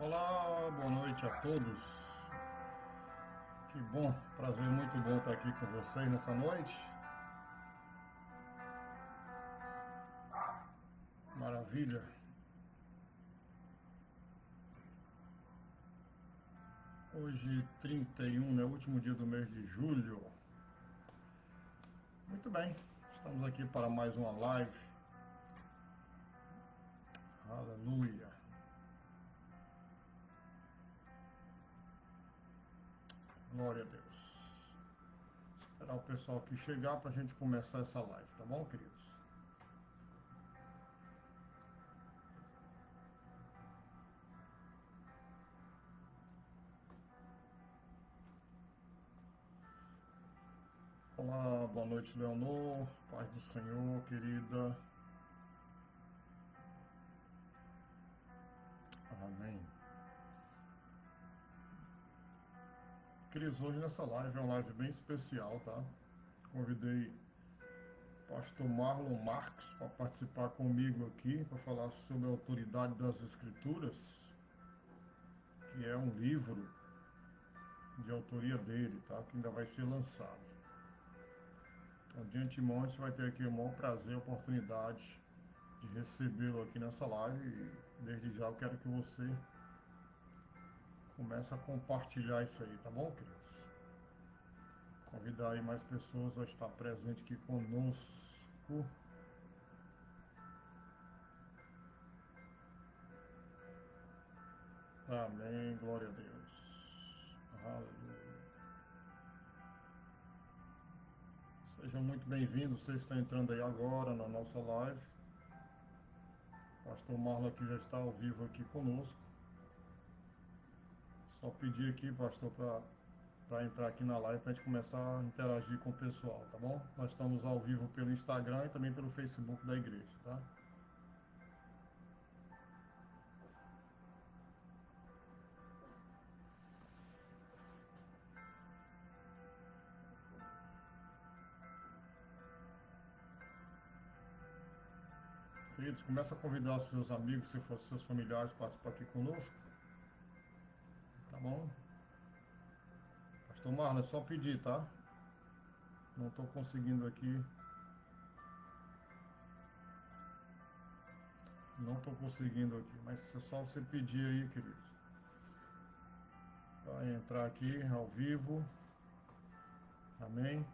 Olá, boa noite a todos. Que bom, prazer muito bom estar aqui com vocês nessa noite. Maravilha. Hoje 31, né? Último dia do mês de julho. Muito bem, estamos aqui para mais uma live. Aleluia. Glória a Deus. Esperar o pessoal aqui chegar para a gente começar essa live, tá bom, queridos? Olá, boa noite, Leonor. Paz do Senhor, querida. Amém. Queridos, hoje nessa live é uma live bem especial, tá? Convidei pastor Marlon Marx para participar comigo aqui, para falar sobre a autoridade das Escrituras, que é um livro de autoria dele, tá? Que ainda vai ser lançado. Então, de antemão, a gente vai ter aqui o maior prazer, a oportunidade de recebê-lo aqui nessa live e desde já eu quero que você comece a compartilhar isso aí, tá bom, queridos? Convidar aí mais pessoas a estar presente aqui conosco. Amém, glória a Deus. Aleluia. Sejam muito bem-vindos, vocês estão entrando aí agora na nossa live. Pastor Marlon aqui já está ao vivo aqui conosco. Só pedir aqui, pastor, para entrar aqui na live, para a gente começar a interagir com o pessoal, tá bom? Nós estamos ao vivo pelo Instagram e também pelo Facebook da igreja, tá? Queridos, começa a convidar os seus amigos, se for seus familiares, participar aqui conosco, tá bom? Pastor Marlon, é só pedir, tá? Não estou conseguindo aqui. Não estou conseguindo aqui, mas é só você pedir aí, queridos. Vai entrar aqui ao vivo. Amém.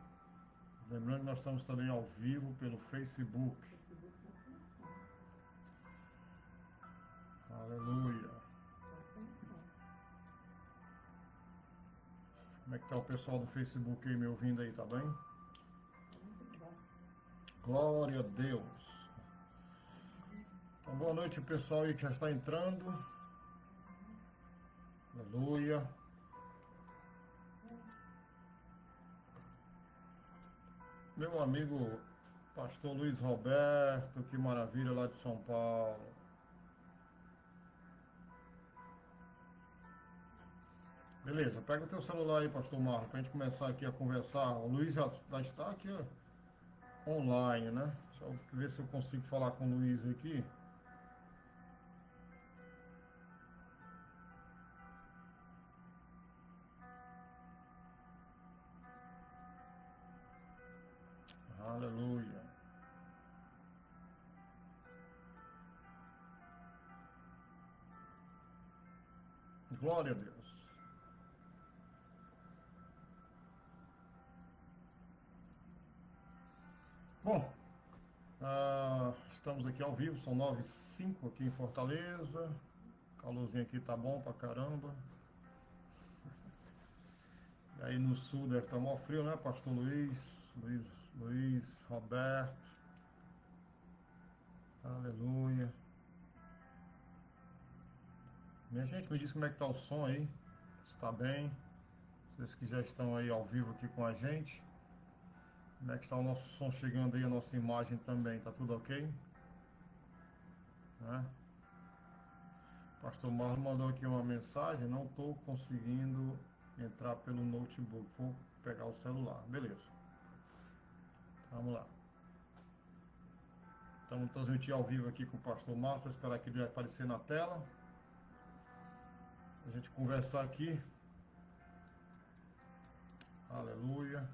Lembrando que nós estamos também ao vivo pelo Facebook. Aleluia. Como é que está o pessoal do Facebook aí me ouvindo aí, tá bem? Glória a Deus. Então, boa noite, pessoal aí que já está entrando. Aleluia. Meu amigo pastor Luiz Roberto, que maravilha, lá de São Paulo. Beleza, pega o teu celular aí, pastor Marco, para a gente começar aqui a conversar. O Luiz já está aqui online, né? Deixa eu ver se eu consigo falar com o Luiz aqui. Aleluia. Glória a Deus. Bom, estamos aqui ao vivo, são 9h05 aqui em Fortaleza. O calorzinho aqui tá bom pra caramba. E aí no sul deve estar mó frio, né, pastor Luiz, Roberto. Aleluia. Minha gente, me diz como é que tá o som aí. Está bem? Vocês que já estão aí ao vivo aqui com a gente. Como é que está o nosso som chegando aí, a nossa imagem também? Tá tudo ok? Né? Pastor Marlon mandou aqui uma mensagem, não estou conseguindo entrar pelo notebook, vou pegar o celular. Beleza. Vamos lá. Estamos transmitindo ao vivo aqui com o pastor Marlon, só esperar que ele vai aparecer na tela. a gente conversar aqui. Aleluia.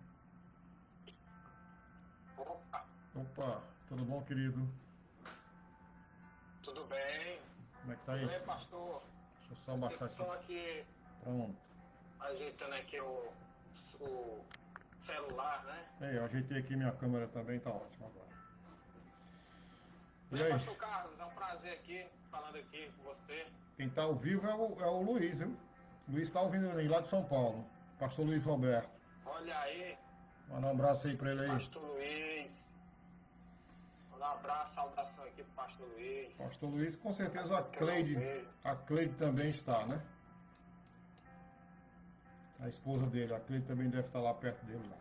Opa, Opa, tudo bom, querido? tudo bem? Como é que tá Tudo aí? bem, pastor? Deixa eu só baixar aqui. Só aqui Pronto. ajeitando aqui o celular, né? Eu ajeitei aqui minha câmera também, tá ótimo agora. E Bem, aí? pastor Carlos, é um prazer aqui, falando aqui com você. Quem tá ao vivo é o Luiz, viu? Luiz tá ouvindo aí, lá de São Paulo. Pastor Luiz Roberto. Olha aí, Manda um abraço aí pra ele aí. pastor Luiz. Manda um abraço, saudação aqui pro pastor Luiz. Pastor Luiz, com certeza Pastor que eu não vejo. a Cleide também está, né? A esposa dele, a Cleide também deve estar lá perto dele lá.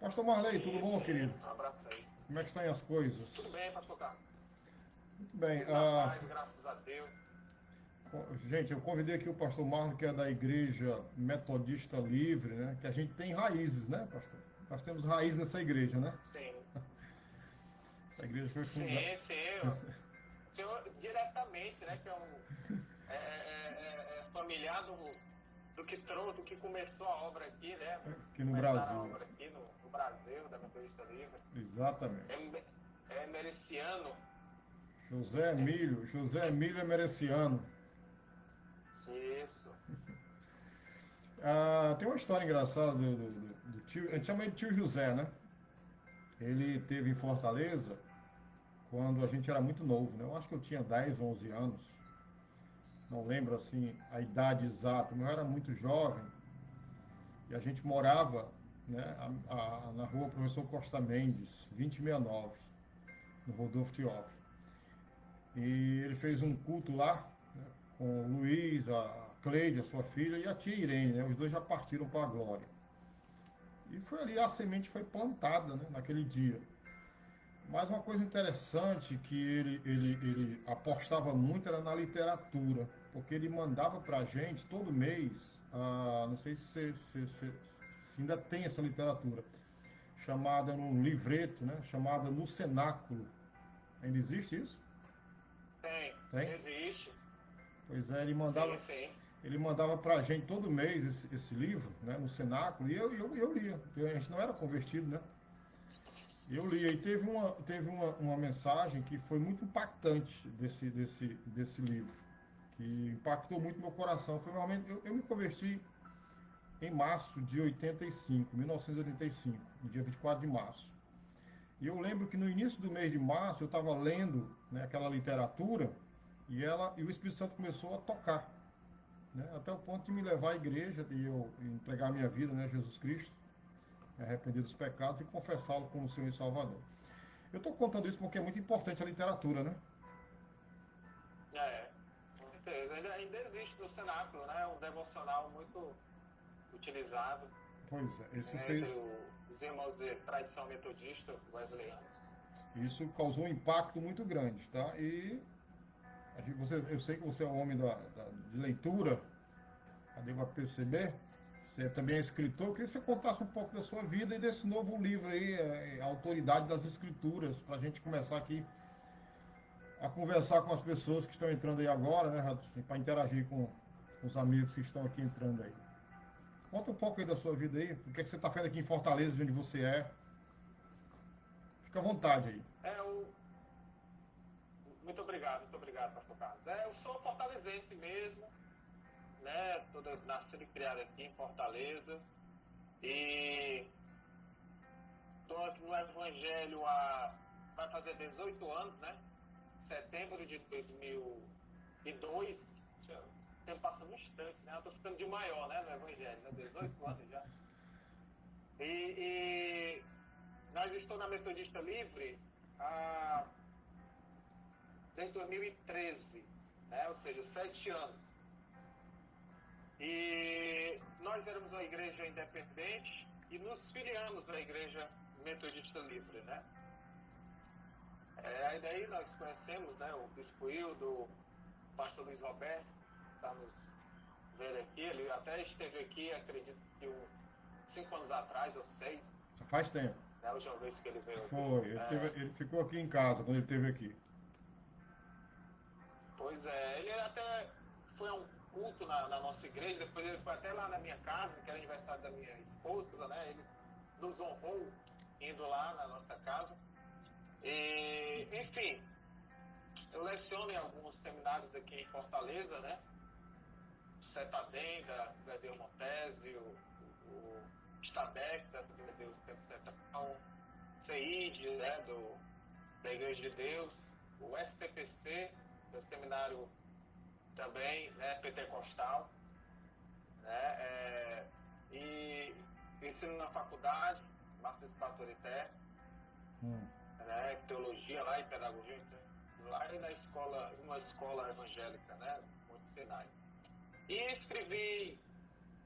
Pastor Marley, tudo bom, querido? Um abraço aí. Como é que estão as coisas? Tudo bem, pastor Carlos? Muito bem. Tudo na paz, graças a Deus. Gente, eu convidei aqui o pastor Marlon, que é da Igreja Metodista Livre, né? Que a gente tem raízes, né, pastor? Nós temos raízes nessa igreja, né? Sim. Essa igreja foi fundada. Sim. O senhor diretamente, né? Que é familiar do que começou a obra aqui, né? Aqui no Começaram a Brasil. obra aqui no Brasil, da Metodista Livre. Exatamente. É mereciano. José Emílio é mereciano. Isso. Tem uma história engraçada do tio, a gente chama ele de tio José, né? Ele teve em Fortaleza quando a gente era muito novo, né? Eu acho que eu tinha 10, 11 anos. Não lembro assim a idade exata, mas eu era muito jovem. E a gente morava, né, na rua Professor Costa Mendes, 2069, no Rodolfo Teófilo. E ele fez um culto lá, né, com o Luiz, a Cleide, a sua filha, e a tia Irene, né? Os dois já partiram para a glória. E foi ali, a semente foi plantada, né, naquele dia. Mas uma coisa interessante que ele apostava muito era na literatura, porque ele mandava para a gente todo mês, não sei se ainda tem essa literatura, chamada num livreto, né, chamada No Cenáculo. Ainda existe isso? Tem. Tem? Existe. Pois é, Sim. ele mandava para a gente todo mês esse livro, né, No Cenáculo, e eu lia, porque a gente não era convertido, né? Eu li, e teve uma mensagem que foi muito impactante desse livro, que impactou muito meu coração. Foi realmente, eu me converti em março de 1985, no dia 24 de março. E eu lembro que no início do mês de março eu estava lendo, né, aquela literatura e o Espírito Santo começou a tocar, né, até o ponto de me levar à igreja e eu entregar a minha vida, né, a Jesus Cristo, me arrepender dos pecados e confessá-lo como Senhor e Salvador. Eu estou contando isso porque é muito importante a literatura, né? Com certeza. Ainda existe no cenáculo, né? Um devocional muito utilizado, Pois é, isso né, fez, entre os irmãos de tradição metodista wesleyana. isso causou um impacto muito grande, tá? E eu sei que você é um homem de leitura, deu para perceber. Você também é escritor. Eu queria que você contasse um pouco da sua vida e desse novo livro aí, A Autoridade das Escrituras, para a gente começar aqui a conversar com as pessoas que estão entrando aí agora, né, para interagir com os amigos que estão aqui entrando aí. Conta um pouco aí da sua vida aí, o que é que você está fazendo aqui em Fortaleza, de onde você é. Fica à vontade aí. Muito obrigado, pastor Carlos. Eu sou fortalezense mesmo, né? Sou nascido e criado aqui em Fortaleza. E estou aqui no Evangelho vai fazer 18 anos, né? Setembro de 2002. O tempo passa no instante, né? Eu estou ficando de maior, né? No Evangelho, né? 18 anos já. E nós estamos na Metodista Livre desde 2013, né? Ou seja, 7 anos. E nós éramos uma igreja independente e nos filiamos à Igreja Metodista Livre, né? Aí daí nós conhecemos, né, o Bispo Hildo, o pastor Luiz Roberto, que está nos vendo aqui. Ele até esteve aqui, acredito que uns 5 anos atrás, ou 6. Já faz tempo. Né, a última vez que ele veio aqui. Foi, ele ficou aqui em casa quando ele esteve aqui. Pois é, ele até foi culto na nossa igreja, depois ele foi até lá na minha casa, que era aniversário da minha esposa, né? Ele nos honrou indo lá na nossa casa. E, enfim, eu leciono em alguns seminários aqui em Fortaleza, né? Setadem, da Deus Montese, o Stadex, da Deus Central, CEID, né? Da Igreja de Deus, o STPC, que é o seminário também, né? Pentecostal, né? E ensino na faculdade, Master Autorité, né? Teologia lá e pedagogia lá, e na escola, uma escola evangélica, né? Monte Sinai. E escrevi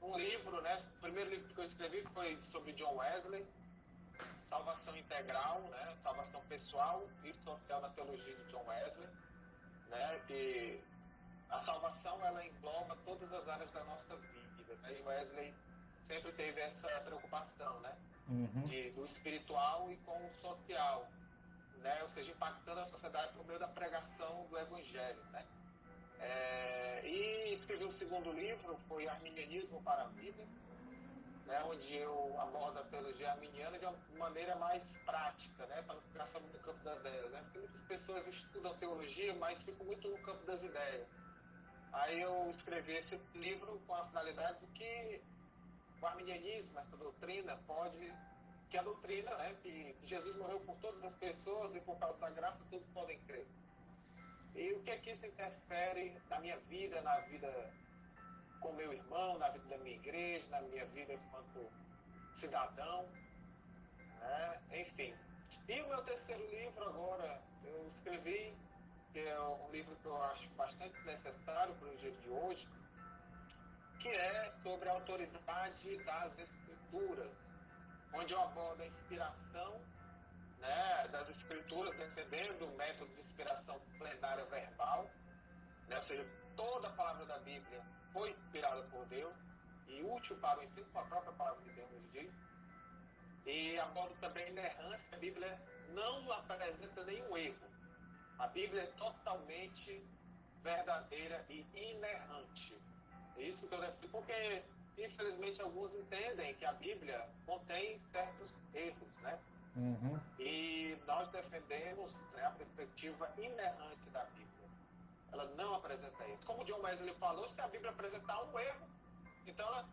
um livro, né? O primeiro livro que eu escrevi foi sobre John Wesley, Salvação Integral, né? Salvação pessoal e social na teologia de John Wesley, né? Que a salvação, ela engloba todas as áreas da nossa vida, né? E Wesley sempre teve essa preocupação, né? Do espiritual e com o social, né? Ou seja, impactando a sociedade por meio da pregação do evangelho, né? E escrevi o segundo livro, foi Arminianismo para a Vida, né? Onde eu abordo a teologia arminiana de uma maneira mais prática, né? Para não ficar só no campo das ideias, né? Porque muitas pessoas estudam teologia, mas ficam muito no campo das ideias. Aí eu escrevi esse livro com a finalidade de que o arminianismo, essa doutrina, que a doutrina, né, que Jesus morreu por todas as pessoas e por causa da graça todos podem crer. E o que é que isso interfere na minha vida, na vida com meu irmão, na vida da minha igreja, na minha vida enquanto cidadão, né? Enfim. E o meu terceiro livro agora, eu escrevi, que é um livro que eu acho bastante necessário para o dia de hoje, que é sobre a autoridade das Escrituras, onde eu abordo a inspiração, né, das Escrituras, defendendo o método de inspiração plenária verbal, né, ou seja, toda a palavra da Bíblia foi inspirada por Deus e útil para o ensino, com a própria palavra de Deus nos diz. E abordo também a inerrância. A Bíblia não apresenta nenhum erro. A Bíblia é totalmente verdadeira e inerrante. É isso que eu defendo, porque infelizmente alguns entendem que a Bíblia contém certos erros, né? E nós defendemos, né, a perspectiva inerrante da Bíblia. Ela não apresenta erros. Como o John Wesley falou, se a Bíblia apresentar um erro, então ela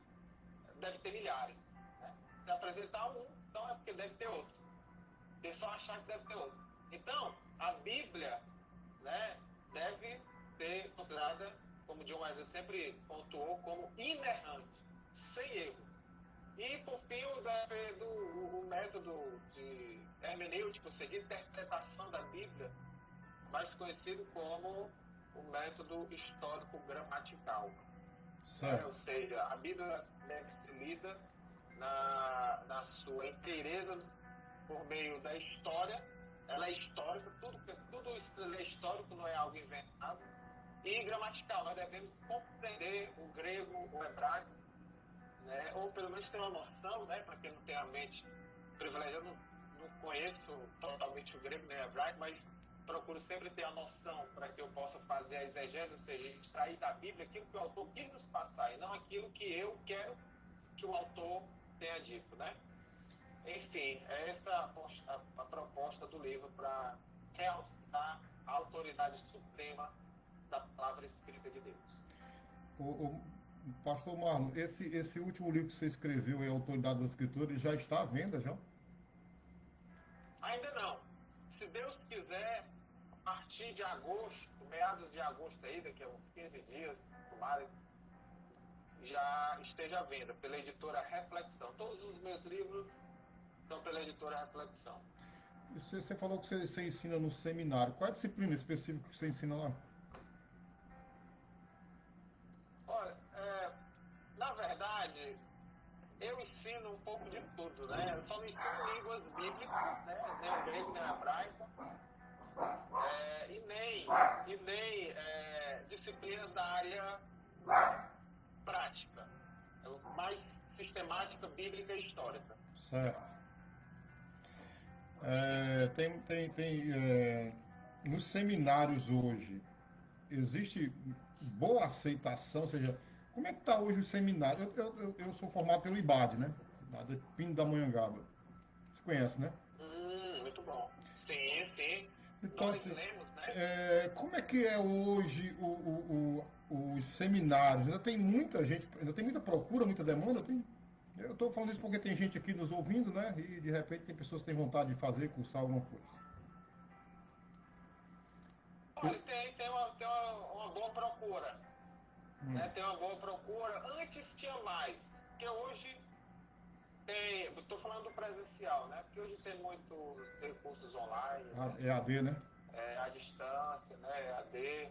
deve ter milhares, né? Se apresentar um, então é porque deve ter outro. Tem só achar que deve ter outro. Então, a Bíblia, né, deve ser considerada, como John Wesley sempre pontuou, como inerrante, sem erro. E, por fim, o método de hermenêutica, ou seja, de interpretação da Bíblia, mais conhecido como o método histórico-gramatical. Né? Ou seja, a Bíblia deve ser lida na sua inteireza por meio da história. Ela é histórica, tudo isso é histórico, não é algo inventado. E gramatical, nós devemos compreender o grego, o hebraico, né? Ou pelo menos ter uma noção, né? Para quem não tem a mente privilegiada, não conheço totalmente o grego nem o hebraico, mas procuro sempre ter a noção para que eu possa fazer a exegese, ou seja, extrair da Bíblia aquilo que o autor quis nos passar e não aquilo que eu quero que o autor tenha dito, né? Enfim, essa é a proposta do livro para realçar a autoridade suprema da palavra escrita de Deus. O Pastor Marlon, esse último livro que você escreveu, A Autoridade das Escrituras, já está à venda, já? Ainda não. Se Deus quiser, a partir de agosto, meados de agosto aí, daqui a uns 15 dias, tomara, já esteja à venda pela editora Reflexão. Todos os meus livros são pela editora Reflexão. E você falou que você ensina no seminário. Qual é a disciplina específica que você ensina lá? Olha, na verdade, eu ensino um pouco de tudo, né? Eu só não ensino línguas bíblicas, né? Nem o grego, nem o hebraico, e nem disciplinas da área prática, mais sistemática, bíblica e histórica. Certo. Nos seminários hoje, existe boa aceitação, ou seja, como é que está hoje o seminário? Eu sou formado pelo IBAD, né? Lá de Pindamonhangaba. Você conhece, né? Muito bom. Sim, sim. Então, Doris assim, Lemos, né? como é que é hoje os seminários? Ainda tem muita gente, ainda tem muita procura, muita demanda? Tem? Eu estou falando isso porque tem gente aqui nos ouvindo, né? E de repente tem pessoas que têm vontade de fazer, cursar alguma coisa. Eu- Olha, uma boa procura. hum, Né? Tem uma boa procura. Antes tinha mais. Porque hoje tem. Estou falando do presencial, né? Porque hoje tem muitos recursos online, né? É AD, né? À distância, né? EAD.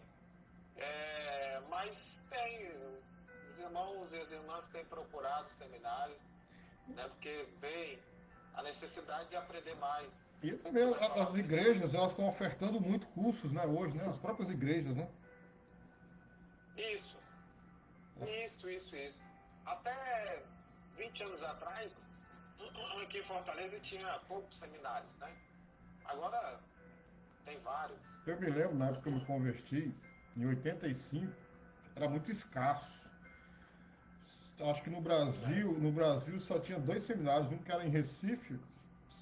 Mas tem. Os irmãos e as irmãs têm procurado seminários, né? Porque veem a necessidade de aprender mais E também sobre a as palavra de Deus. igrejas, elas estão ofertando muito cursos, né, hoje, né? As próprias igrejas, né? Isso, isso. Até 20 anos atrás, aqui em Fortaleza tinha poucos seminários, né? Agora tem vários. Eu me lembro, na época que eu me converti, em 85, era muito escasso. Acho que Né? No Brasil só tinha dois seminários, um que era em Recife,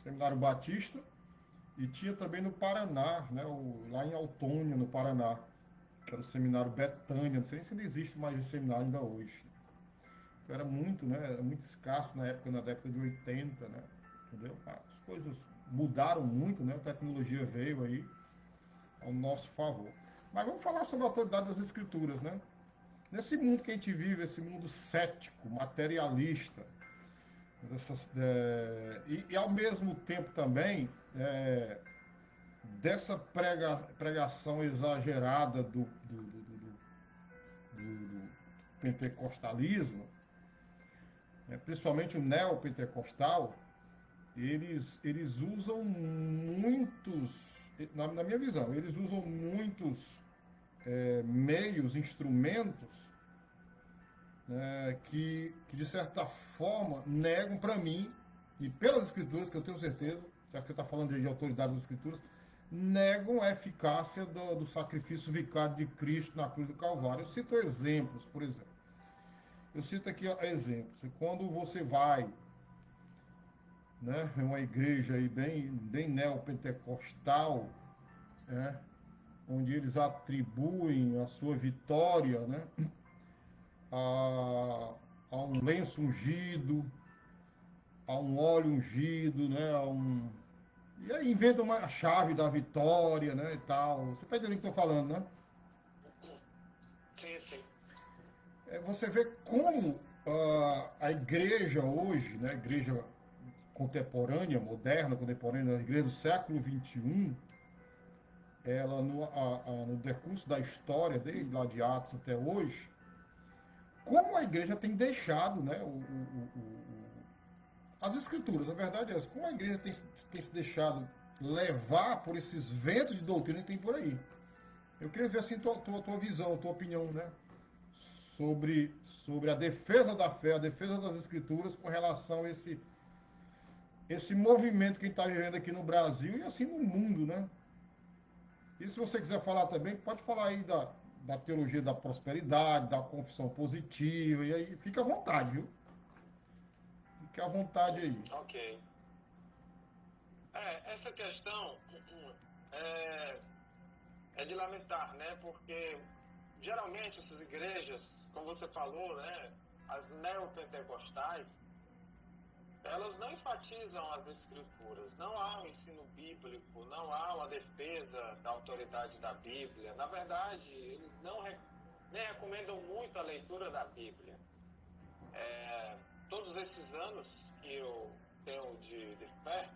Seminário Batista, e tinha também no Paraná, né, lá em Autônia, no Paraná, que era o Seminário Betânia, não sei nem se ainda existe mais esse seminário ainda hoje. Então era muito, né, era muito escasso na época, na década de 80, né, entendeu? As coisas mudaram muito, né, a tecnologia veio aí ao nosso favor. Mas vamos falar sobre a autoridade das escrituras, né? Nesse mundo que a gente vive, esse mundo cético, materialista, e ao mesmo tempo também dessa pregação exagerada do pentecostalismo, né, principalmente o neopentecostal, eles usam muitos, na minha visão, eles usam muitos meios, instrumentos, né, que de certa forma negam para mim, e pelas escrituras, que eu tenho certeza, já que você está falando de autoridade das escrituras, negam a eficácia do sacrifício vicário de Cristo na cruz do Calvário. Eu cito exemplos, por exemplo. Eu cito aqui exemplos. Quando você vai, né, em uma igreja aí bem neopentecostal, né, onde eles atribuem a sua vitória, né, a, a um lenço ungido, a um óleo ungido, né, e aí inventa uma chave da vitória, né, e tal. Você está entendendo o que eu estou falando, né? Sim, sim. Você vê como a igreja hoje, né, a igreja contemporânea, moderna, contemporânea, a igreja do século XXI, ela no decurso da história, desde lá de Atos até hoje, como a igreja tem deixado, né, as escrituras, a verdade é essa, como a igreja tem se deixado levar por esses ventos de doutrina que tem por aí. Eu queria ver assim tua visão, tua opinião, né, sobre, sobre a defesa da fé, a defesa das escrituras com relação a esse movimento que a gente está vivendo aqui no Brasil e assim no mundo, né? E se você quiser falar também, pode falar aí da teologia da prosperidade, da confissão positiva, e aí fica à vontade, viu? Fique à vontade aí. Ok. Essa questão é, é de lamentar, né? Porque geralmente essas igrejas, como você falou, né? As neopentecostais, elas não enfatizam as escrituras, não há um ensino bíblico, não há uma defesa da autoridade da Bíblia. Na verdade, eles nem recomendam muito a leitura da Bíblia. Todos esses anos que eu tenho de fé,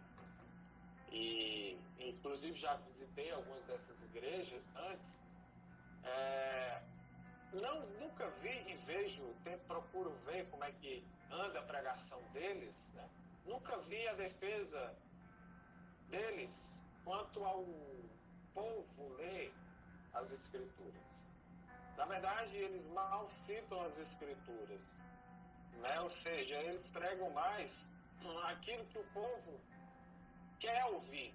e inclusive já visitei algumas dessas igrejas antes, é, nunca vi e vejo, procuro ver como é que anda a pregação deles, né? Nunca vi a defesa deles quanto ao povo ler as escrituras. Na verdade, eles mal citam as escrituras, né? Ou seja, eles pregam mais aquilo que o povo quer ouvir.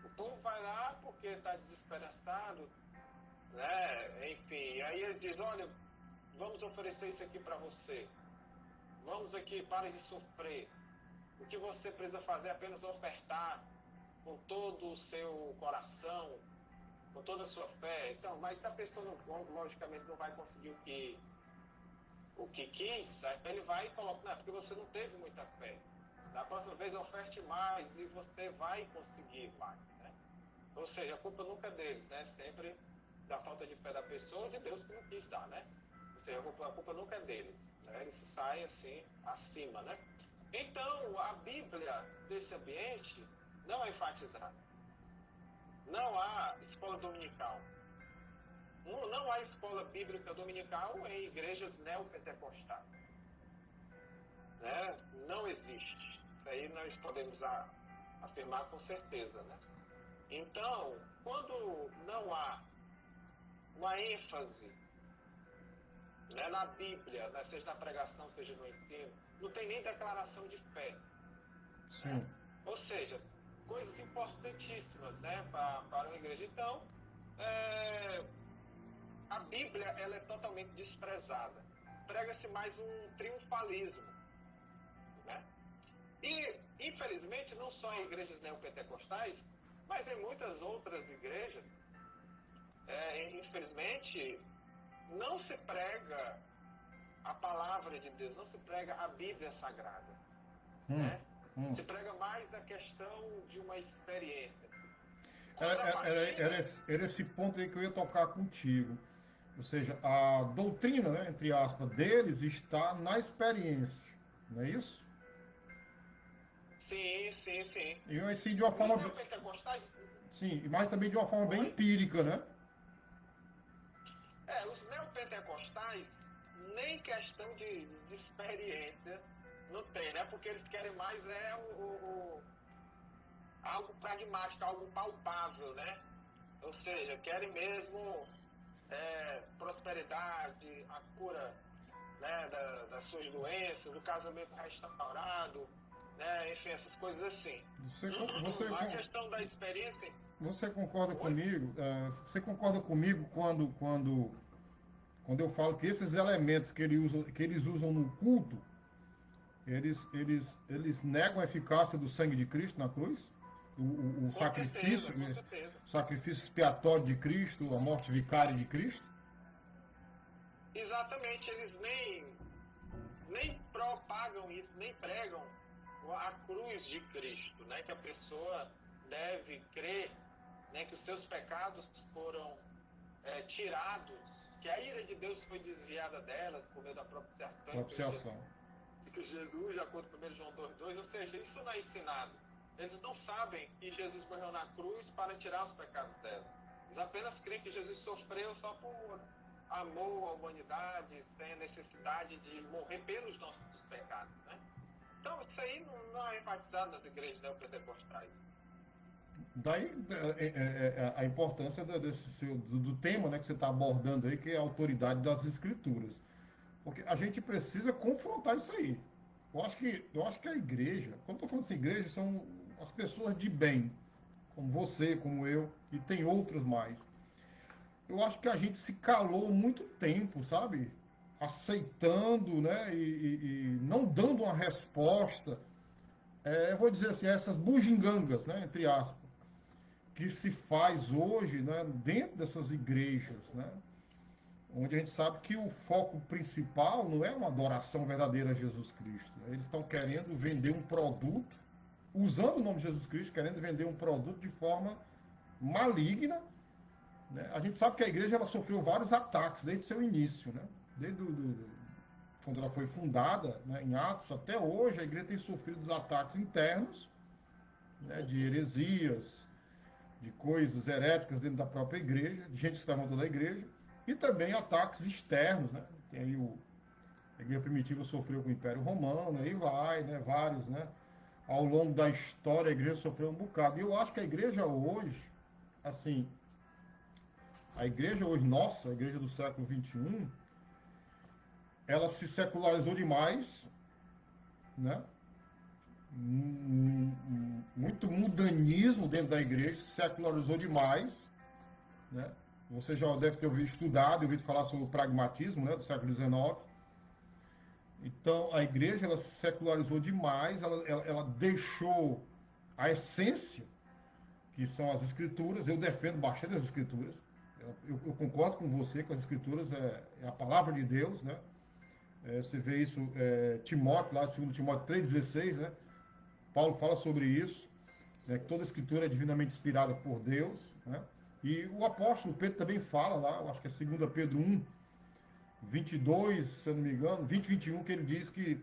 O povo vai lá porque está desesperançado, né? Enfim, aí ele diz, olha, vamos oferecer isso aqui para você. Vamos aqui, pare de sofrer. O que você precisa fazer é apenas ofertar com todo o seu coração, com toda a sua fé. Então, mas se a pessoa, não, logicamente, não vai conseguir o que quis, aí ele vai e coloca, não, é porque você não teve muita fé. Da próxima vez, oferte mais e você vai conseguir mais, né? Ou seja, a culpa nunca é deles, né? Sempre da falta de fé da pessoa ou de Deus que não quis dar, né? Ou seja, a culpa nunca é deles, né? Eles se saem assim, acima, né? Então, a Bíblia desse ambiente não é enfatizada. Não há escola dominical. Não há escola bíblica dominical em igrejas neopentecostais. Né? Não existe. Isso aí nós podemos afirmar com certeza. Né? Então, quando não há uma ênfase, né, na Bíblia, né, seja na pregação, seja no ensino, não tem nem declaração de fé. Né? Sim. Ou seja, coisas importantíssimas, né, para uma igreja. Então, a Bíblia ela é totalmente desprezada. Prega-se mais um triunfalismo. Né? E, infelizmente, não só em igrejas neopentecostais, mas em muitas outras igrejas, infelizmente, não se prega a palavra de Deus, não se prega a Bíblia Sagrada. Hum, Né? hum. Se prega mais a questão de uma experiência. Era esse ponto aí que eu ia tocar contigo. Ou seja, a doutrina, né, entre aspas, deles está na experiência. Não é isso? Sim, sim, sim. E assim, de uma Os forma. neopentecostais. Sim, mas também de uma forma bem Oi? empírica, né? Os neopentecostais, nem questão de experiência não tem, né? Porque eles querem mais algo pragmático, algo palpável, né? Ou seja, querem mesmo prosperidade, a cura, né, das suas doenças, o casamento restaurado, né? Enfim, essas coisas assim. Você, você, A questão da experiência... você concorda Oi? comigo? Você concorda comigo quando eu falo que esses elementos que eles usam no culto, eles negam a eficácia do sangue de Cristo na cruz? O Com certeza, sacrifício, com certeza. sacrifício expiatório de Cristo, a morte vicária de Cristo? Exatamente, eles nem propagam isso, nem pregam a cruz de Cristo, né? Que a pessoa deve crer, né? Que os seus pecados foram tirados, que a ira de Deus foi desviada delas por meio da propiciação Propiciação. em Cristo Jesus, de acordo com 1 João 2,2, ou seja, isso não é ensinado. Eles não sabem que Jesus morreu na cruz para tirar os pecados delas. Eles apenas creem que Jesus sofreu só por amor à humanidade, sem a necessidade de morrer pelos nossos pecados. Né? Então, isso aí não é enfatizado nas igrejas neopentecostais. Daí a importância do tema, né, que você está abordando aí, que é a autoridade das escrituras. Porque a gente precisa confrontar isso aí. Eu acho que a igreja, quando eu estou falando assim, igreja, são as pessoas de bem, como você, como eu, e tem outras mais. Eu acho que a gente se calou muito tempo, sabe? Aceitando, né? E não dando uma resposta, eu vou dizer assim, essas bugigangas, né? Entre aspas, que se faz hoje, né? Dentro dessas igrejas, né? Onde a gente sabe que o foco principal não é uma adoração verdadeira a Jesus Cristo. Né? Eles estão querendo vender um produto, usando o nome de Jesus Cristo, querendo vender um produto de forma maligna. Né? A gente sabe que a igreja ela sofreu vários ataques desde o seu início. Né? Desde quando ela foi fundada, né, em Atos, até hoje, a igreja tem sofrido os ataques internos, né, de heresias, de coisas heréticas dentro da própria igreja, de gente que se levantou da igreja, e também ataques externos, né? Tem aí a igreja primitiva sofreu com o Império Romano, aí vai, né? Vários, né? Ao longo da história a igreja sofreu um bocado. E eu acho que a igreja hoje, assim, a igreja hoje, nossa, a igreja do século XXI, ela se secularizou demais, né? Muito mudanismo dentro da igreja, se secularizou demais, né? Você já deve ter ouvido falar sobre o pragmatismo, né, do século XIX. Então, a igreja ela se secularizou demais, ela deixou a essência, que são as escrituras. Eu defendo bastante as escrituras. Eu concordo com você que as escrituras é a palavra de Deus, né? Você vê isso, Timóteo, lá, 2 Timóteo 3,16, né? Paulo fala sobre isso, né, que toda a escritura é divinamente inspirada por Deus, né? E o apóstolo Pedro também fala lá, eu acho que é 2 Pedro 1, 22, se eu não me engano, 20, 21, que ele diz que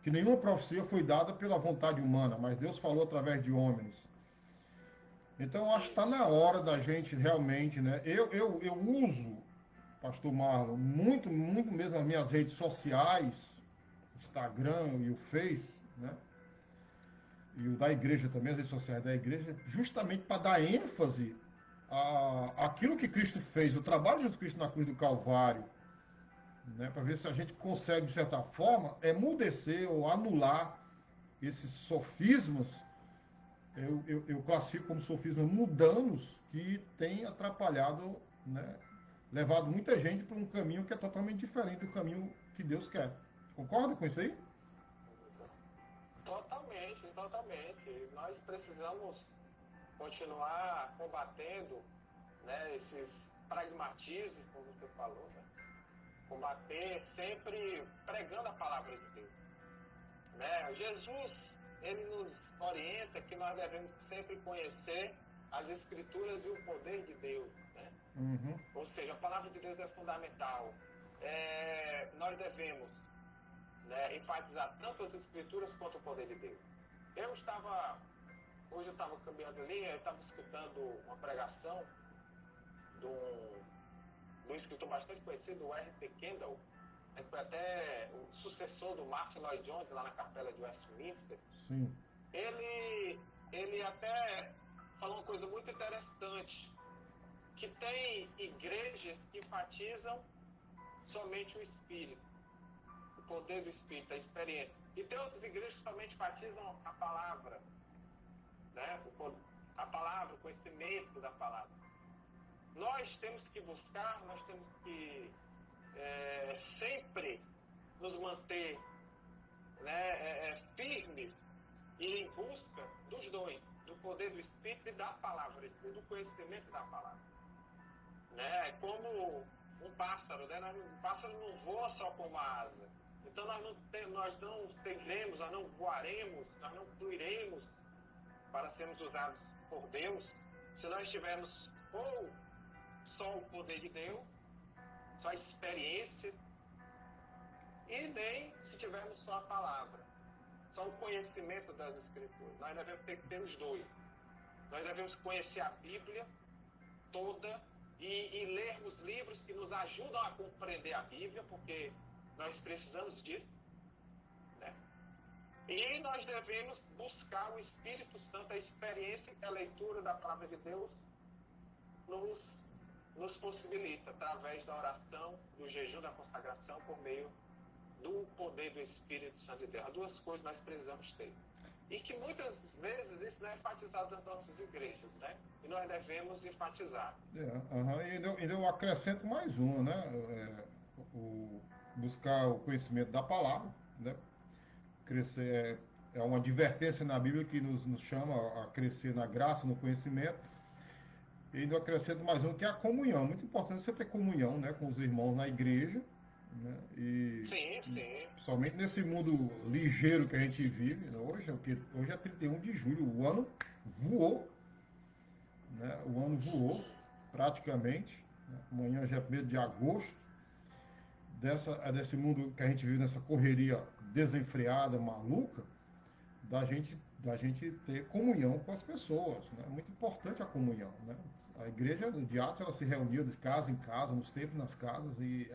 nenhuma profecia foi dada pela vontade humana, mas Deus falou através de homens. Então, acho que está na hora da gente realmente, né? Eu uso, pastor Marlon, muito, muito mesmo as minhas redes sociais, Instagram e o Face, né? E o da igreja também, as redes sociais da igreja, justamente para dar ênfase àquilo que Cristo fez, o trabalho de Jesus Cristo na cruz do Calvário, né? Para ver se a gente consegue, de certa forma, emudecer ou anular esses sofismas. Eu classifico como sofismas mundanos que têm atrapalhado, né? Levado muita gente para um caminho que é totalmente diferente do caminho que Deus quer. Concorda com isso aí? Totalmente, totalmente. Nós precisamos continuar combatendo, né, esses pragmatismos, como você falou, né? Combater sempre pregando a palavra de Deus, né? Jesus, ele nos orienta que nós devemos sempre conhecer as escrituras e o poder de Deus, né? Uhum. Ou seja, a palavra de Deus é fundamental. Nós devemos, né, enfatizar tanto as escrituras quanto o poder de Deus. Hoje eu estava caminhando ali, eu estava escutando uma pregação de um escritor bastante conhecido, o R.T. Kendall, né, que foi até o sucessor do Martin Lloyd Jones lá na capela de Westminster. Sim. Ele até falou uma coisa muito interessante, que tem igrejas que enfatizam somente o Espírito, o poder do Espírito, a experiência. E tem outras igrejas que somente enfatizam a palavra, né? A palavra, o conhecimento da palavra. Nós temos que buscar, nós temos que sempre nos manter, né, firmes e em busca dos dons, do poder do Espírito e da palavra, do conhecimento da palavra. Né? Como um pássaro, né? Um pássaro não voa só com uma asa. Então nós não teremos, nós não voaremos, nós não fluiremos para sermos usados por Deus se nós tivermos ou só o poder de Deus, só a experiência, e nem se tivermos só a palavra, só o conhecimento das Escrituras. Nós devemos ter os dois. Nós devemos conhecer a Bíblia toda e lermos livros que nos ajudam a compreender a Bíblia, porque nós precisamos disso, né? E nós devemos buscar o Espírito Santo, a experiência que a leitura da palavra de Deus nos possibilita, através da oração, do jejum, da consagração, por meio do poder do Espírito Santo de Deus. As duas coisas nós precisamos ter. E que muitas vezes isso não é enfatizado nas nossas igrejas, né? E nós devemos enfatizar. E ainda eu acrescento mais uma, né? Buscar o conhecimento da palavra, né? Crescer é uma advertência na Bíblia que nos chama a crescer na graça, no conhecimento. E ainda acrescento mais um, que é a comunhão. Muito importante você ter comunhão, né, com os irmãos na igreja, né? E Sim. principalmente nesse mundo ligeiro que a gente vive, né? Hoje é 31 de julho, o ano voou, né? O ano voou praticamente, né? Amanhã já é 1º de agosto, desse mundo que a gente vive, nessa correria desenfreada, maluca, da gente ter comunhão com as pessoas, né? É muito importante a comunhão, né? A igreja de Atos, ela se reunia de casa em casa, nos templos, nas casas, e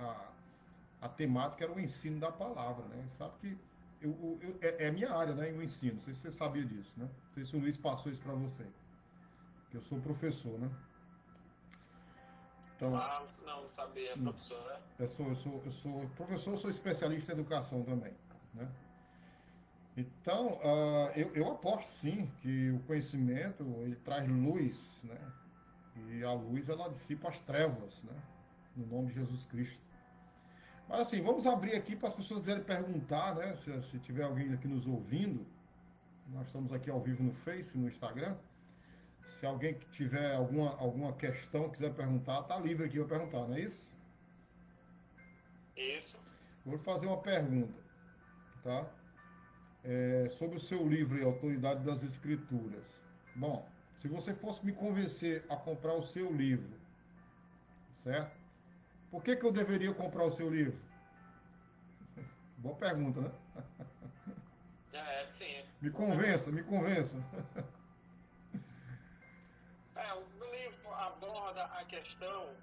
a temática era o ensino da palavra, né? Sabe que é a minha área, né? O ensino, não sei se você sabia disso, né? Não sei se o Luiz passou isso para você, que eu sou professor, né? Então, Não sabia, professor, né? eu sou professor, sou especialista em educação também, né? Então, eu aposto sim que o conhecimento ele traz luz, né? E a luz, ela dissipa as trevas, né? No nome de Jesus Cristo. Mas assim, vamos abrir aqui para as pessoas quiserem perguntar, né? Se tiver alguém aqui nos ouvindo, nós estamos aqui ao vivo no Face, no Instagram. Se alguém que tiver alguma questão, quiser perguntar, tá livre aqui para perguntar, não é isso? Isso. Vou fazer uma pergunta, tá? Sobre o seu livro, Autoridade das Escrituras. Bom, se você fosse me convencer a comprar o seu livro, certo? Por que eu deveria comprar o seu livro? Boa pergunta, né? Sim. Me convença, me convença. O meu livro aborda a questão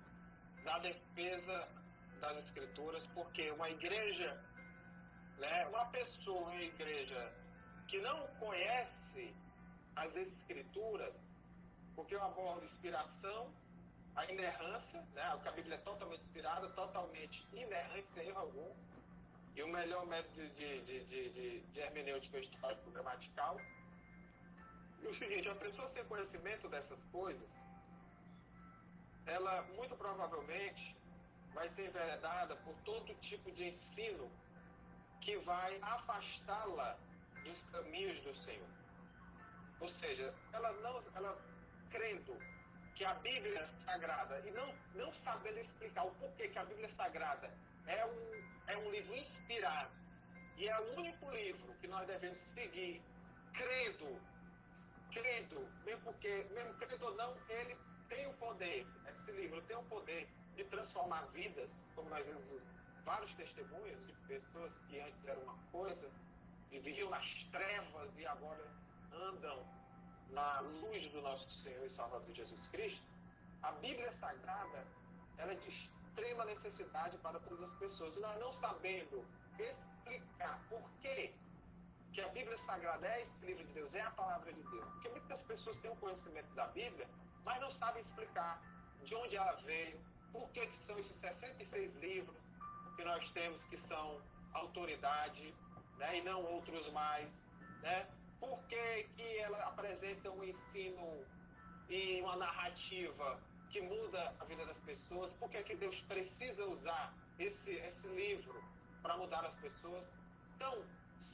da defesa das escrituras, porque uma igreja, né, uma pessoa em igreja que não conhece as escrituras, porque eu abordo inspiração, a inerrância, né, porque a Bíblia é totalmente inspirada, totalmente inerrante, sem erro algum, e o melhor método de hermenêutica histórico gramatical. E o seguinte, a pessoa sem conhecimento dessas coisas, ela muito provavelmente vai ser enveredada por todo tipo de ensino que vai afastá-la dos caminhos do Senhor. Ou seja, ela crendo que a Bíblia é sagrada e não sabendo explicar o porquê que a Bíblia Sagrada é um livro inspirado e é o único livro que nós devemos seguir, crendo, mesmo crendo ou não, ele tem o poder, esse livro tem o poder de transformar vidas, como nós vemos vários testemunhos de pessoas que antes eram uma coisa, viviam nas trevas e agora andam na luz do nosso Senhor e Salvador Jesus Cristo. A Bíblia Sagrada, ela é de extrema necessidade para todas as pessoas. E nós não sabendo explicar por que a Bíblia Sagrada é esse livro de Deus, é a palavra de Deus. Porque muitas pessoas têm o conhecimento da Bíblia, mas não sabem explicar de onde ela veio, por que são esses 66 livros que nós temos que são autoridade, né, e não outros mais, né? Por que ela apresenta um ensino e uma narrativa que muda a vida das pessoas? Por que Deus precisa usar esse livro para mudar as pessoas? Então,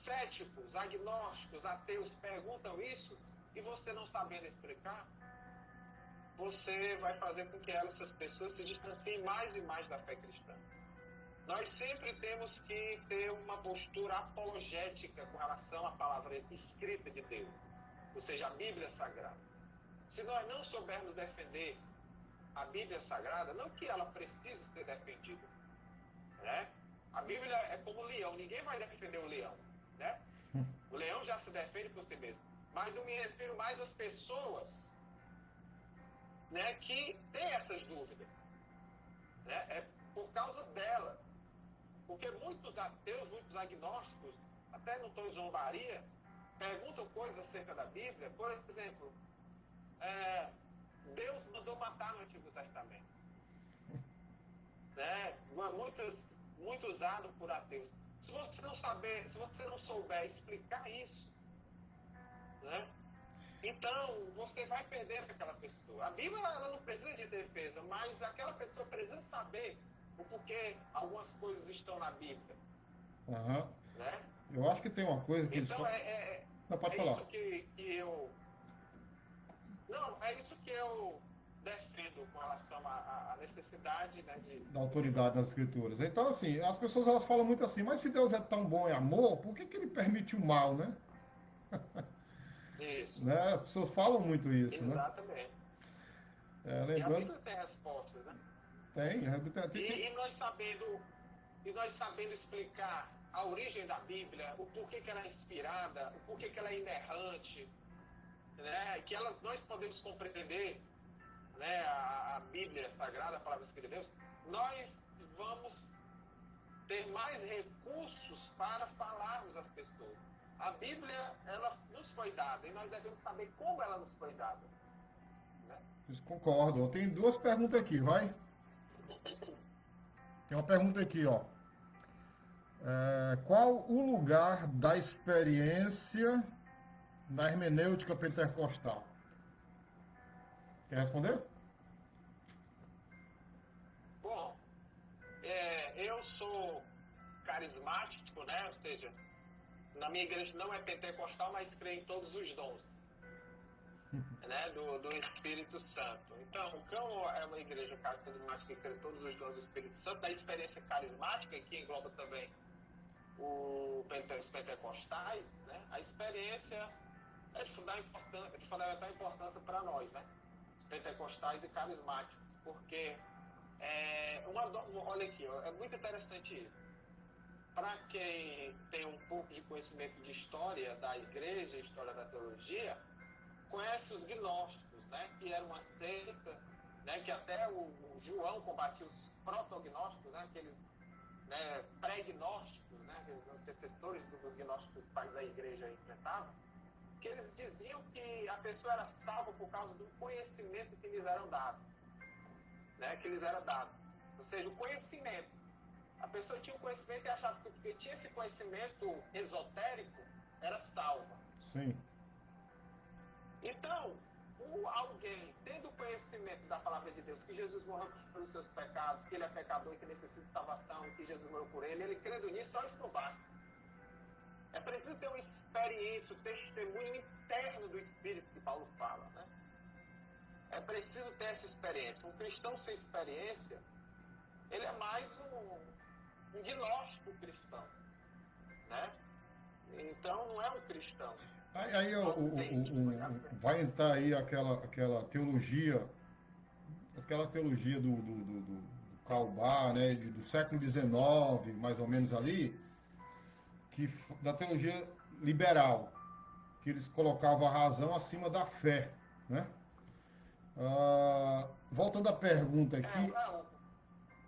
céticos, agnósticos, ateus perguntam isso e você não sabendo explicar, você vai fazer com que essas pessoas se distanciem mais e mais da fé cristã. Nós sempre temos que ter uma postura apologética com relação à palavra escrita de Deus, ou seja, a Bíblia Sagrada. Se nós não soubermos defender a Bíblia Sagrada, não que ela precise ser defendida, né? A Bíblia é como o leão, ninguém vai defender o leão, né? O leão já se defende por si mesmo. Mas eu me refiro mais às pessoas, né, que têm essas dúvidas, né? É por causa delas. Porque muitos ateus, muitos agnósticos, até no tom de zombaria, perguntam coisas acerca da Bíblia. Por exemplo, Deus mandou matar no Antigo Testamento, né? Muito usado por ateus. Se você não souber explicar isso, né? Então você vai perder aquela pessoa. A Bíblia ela não precisa de defesa, mas aquela pessoa precisa saber o porquê algumas coisas estão na Bíblia, Uhum. né? Eu acho que tem uma coisa que eles Então falam. Não, pode falar. isso que eu. Não, é isso que eu defendo com relação à necessidade, né, Da autoridade das escrituras. Então, assim, as pessoas elas falam muito assim, mas se Deus é tão bom e amor, por que ele permite o mal, né? isso. Né? As pessoas falam muito isso, né? Exatamente. E a Lembrando, Bíblia tem respostas, né? tem, E nós sabendo explicar a origem da Bíblia, o porquê que ela é inspirada, o porquê que ela é inerrante, né? Que nós podemos compreender, né, a Bíblia Sagrada, a palavra escrita de Deus, nós vamos ter mais recursos para falarmos às pessoas. A Bíblia, ela nos foi dada e nós devemos saber como ela nos foi dada, né? concordo. Eu tenho duas perguntas aqui, vai? Tem uma pergunta aqui, ó. Qual o lugar da experiência na hermenêutica pentecostal? Quer responder? carismático, né? Ou seja, na minha igreja não é pentecostal, mas crê em todos os dons, né? Do Espírito Santo. Então, como é uma igreja carismática que crê em todos os dons do Espírito Santo, da experiência carismática, que engloba também os pentecostais, né? A experiência é de fundamental importância para nós, né? Pentecostais e carismáticos, porque olha aqui, é muito interessante isso. Para quem tem um pouco de conhecimento de história da igreja, história da teologia, conhece os gnósticos, né? Que era uma seita, né? Que até o João combatia os protognósticos, né? Aqueles, né, pré-gnósticos, né? Aqueles antecessores dos gnósticos que os pais da igreja enfrentavam, que eles diziam que a pessoa era salva por causa do conhecimento que lhes eram dados, né? Que lhes era dado. Ou seja, o conhecimento. A pessoa tinha um conhecimento e achava que porque tinha esse conhecimento esotérico, era salva. Sim. Então, alguém tendo conhecimento da palavra de Deus, que Jesus morreu pelos seus pecados, que ele é pecador e que necessita de salvação, que Jesus morreu por ele crendo nisso, só isso não basta. É preciso ter uma experiência, o testemunho interno do Espírito que Paulo fala, né? É preciso ter essa experiência. Um cristão sem experiência, ele é mais um gnóstico cristão, né? Então não é um cristão. Aí vai entrar aí aquela teologia do Calbar, né, do século XIX, mais ou menos ali, da teologia liberal, que eles colocavam a razão acima da fé, né? Voltando à pergunta aqui,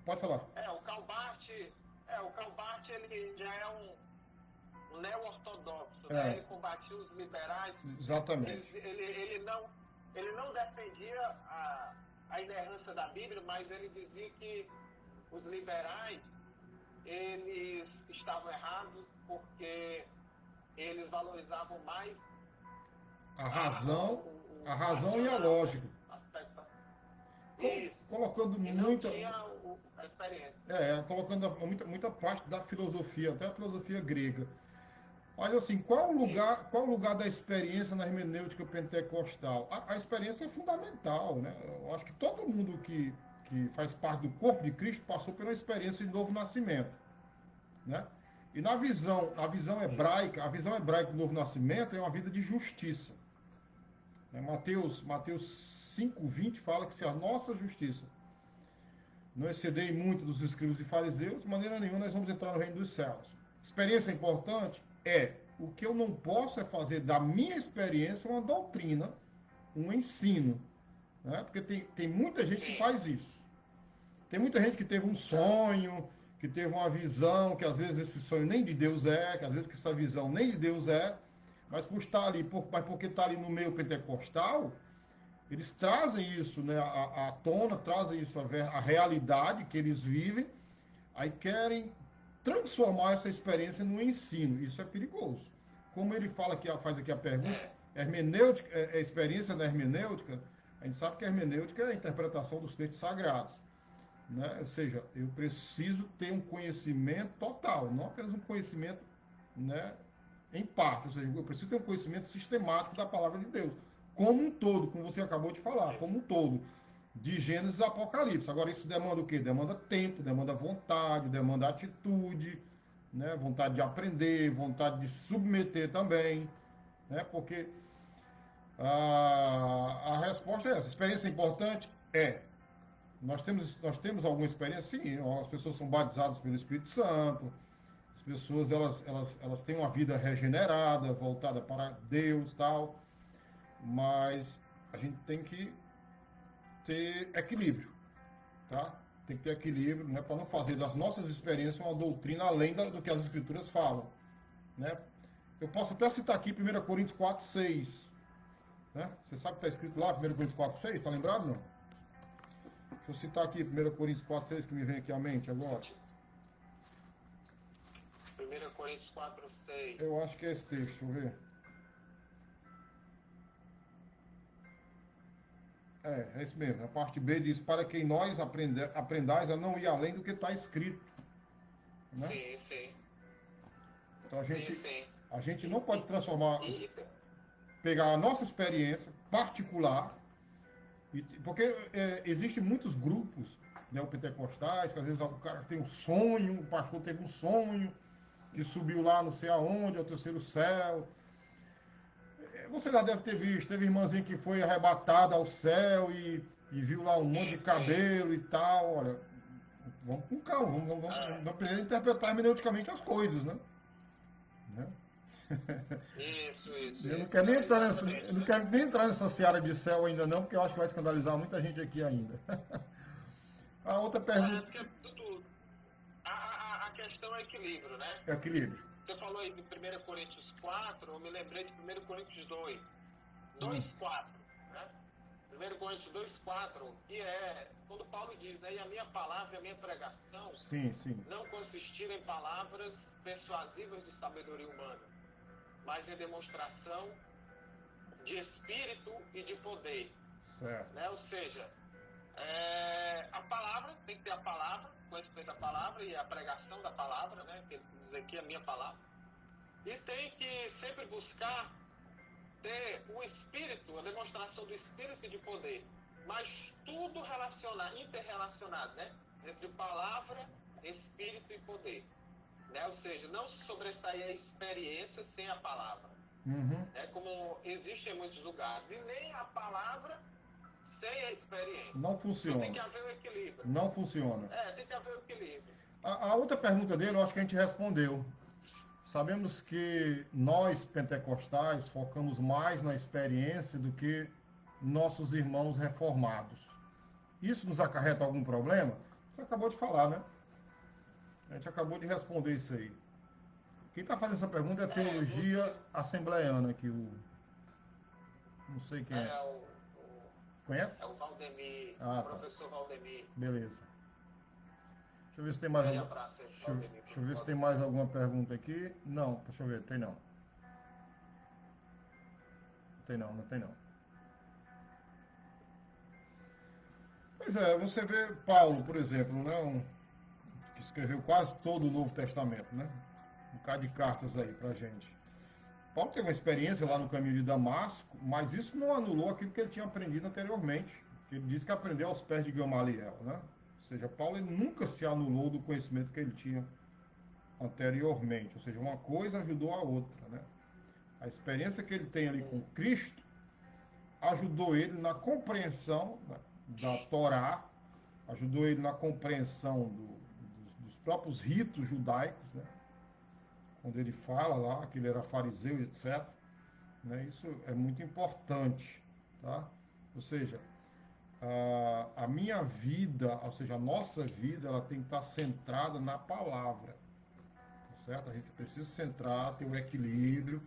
pode falar. O Calbart ele já é um neo-ortodoxo, né? Ele combatia os liberais. Exatamente. Ele não defendia a inerrância da Bíblia, mas ele dizia que os liberais eles estavam errados porque eles valorizavam mais a razão e a lógica. Colocando muita a experiência. Colocando muita parte da filosofia, até a filosofia grega. Mas assim, qual o lugar da experiência na hermenêutica pentecostal? A experiência é fundamental, né? Eu acho que todo mundo que faz parte do corpo de Cristo passou por uma experiência de novo nascimento, né? E na visão hebraica, a visão hebraica do novo nascimento é uma vida de justiça. Mateus 5:20 fala que se a nossa justiça não exceder muito dos escribas e fariseus, de maneira nenhuma nós vamos entrar no reino dos céus. Experiência importante? O que eu não posso é fazer da minha experiência uma doutrina, um ensino, né? Porque tem muita gente que faz isso. Tem muita gente que teve um sonho, que teve uma visão, que às vezes esse sonho nem de Deus que às vezes que essa visão nem de Deus mas por estar ali, mas porque está ali no meio pentecostal, eles trazem isso, né, à tona, trazem isso à realidade que eles vivem, aí querem transformar essa experiência no ensino. Isso é perigoso. Como ele faz aqui a pergunta, hermenêutica, experiência da hermenêutica, a gente sabe que a hermenêutica é a interpretação dos textos sagrados, né? Ou seja, eu preciso ter um conhecimento total, não apenas um conhecimento, né, em parte. Ou seja, eu preciso ter um conhecimento sistemático da palavra de Deus, como um todo, como você acabou de falar, como um todo, de Gênesis a Apocalipse. Agora, isso demanda o quê? Demanda tempo, demanda vontade, demanda atitude, né? Vontade de aprender, vontade de submeter também, né? Porque a resposta é essa. Experiência importante? Nós temos alguma experiência? Sim, as pessoas são batizadas pelo Espírito Santo, as pessoas elas têm uma vida regenerada, voltada para Deus, tal, mas a gente tem que ter equilíbrio, tá? Tem que ter equilíbrio, né, para não fazer das nossas experiências uma doutrina além do que as Escrituras falam, né? Eu posso até citar aqui 1 Coríntios 4:6, né? Você sabe que está escrito lá, 1 Coríntios 4:6, tá lembrado, não? Deixa eu citar aqui 1 Coríntios 4:6, que me vem aqui à mente agora. 1 Coríntios 4:6. Eu acho que é esse texto, deixa eu ver. É isso mesmo. A parte B diz, para que nós aprendais a não ir além do que está escrito. né? Sim, sim. Então Sim, sim. a gente não pode transformar, E, pegar a nossa experiência particular, porque existem muitos grupos neopentecostais, que às vezes o cara tem um sonho, o pastor teve um sonho, que subiu lá não sei aonde, ao terceiro céu. Você já deve ter visto, teve irmãzinha que foi arrebatada ao céu e viu lá um monte de sim, cabelo e tal. Olha, vamos com calma, é, não precisa interpretar hermeneuticamente as coisas, né? Né? Eu não quero nem entrar nessa, eu exatamente, não né? quero nem entrar nessa seara de céu ainda não, porque eu acho que vai escandalizar muita gente aqui ainda. A outra pergunta Porque a questão é equilíbrio, né? é equilíbrio. Você falou aí de 1 Coríntios 4, eu me lembrei de 1 Coríntios 2, Hum, 2:4, né? 1 Coríntios 2:4, que é quando Paulo diz, né, e a minha palavra e a minha pregação sim, sim, não consistiram em palavras persuasivas de sabedoria humana, mas em demonstração de espírito e de poder, certo. né? Ou seja, a palavra, tem que ter a palavra, conhecimento da palavra e a pregação da palavra, né? Que ele diz aqui a minha palavra. E tem que sempre buscar ter o espírito, a demonstração do espírito e de poder. Mas tudo interrelacionado, né? Entre palavra, espírito e poder. Né? Ou seja, não sobressair a experiência sem a palavra. Uhum. Né? Como existe em muitos lugares. E nem a palavra sem a experiência. Não Então tem funciona. que haver o equilíbrio. Não funciona. Tem que haver o equilíbrio. A outra pergunta dele, eu acho que a gente respondeu. Sabemos que nós, pentecostais, focamos mais na experiência do que nossos irmãos reformados. Isso nos acarreta algum problema? Você acabou de falar, né? A gente acabou de responder isso aí. Quem está fazendo essa pergunta é a teologia assembleiana, que o. Não sei quem é. É o, Conhece? é o Valdemir, o Ah, tá. professor Valdemir. Beleza. Deixa eu ver se tem Um mais grande algum. abraço aí, Valdemir. Deixa eu ver se tem mais alguma pergunta aqui. Não, deixa eu ver, tem não. Tem não, não tem não. Pois é, você vê Paulo, por exemplo, né, que escreveu quase todo o Novo Testamento, né? Um bocado de cartas aí pra gente. Paulo teve uma experiência lá no caminho de Damasco, mas isso não anulou aquilo que ele tinha aprendido anteriormente. Ele disse que aprendeu aos pés de Gamaliel, né? Ou seja, Paulo ele nunca se anulou do conhecimento que ele tinha anteriormente. Ou seja, uma coisa ajudou a outra, né? A experiência que ele tem ali com Cristo ajudou ele na compreensão, né, da Torá, ajudou ele na compreensão dos próprios ritos judaicos, né? Quando ele fala lá que ele era fariseu, etc. Né? Isso é muito importante, tá? Ou seja, a minha vida, ou seja, a nossa vida, ela tem que estar centrada na palavra, tá certo? A gente precisa centrar, ter o equilíbrio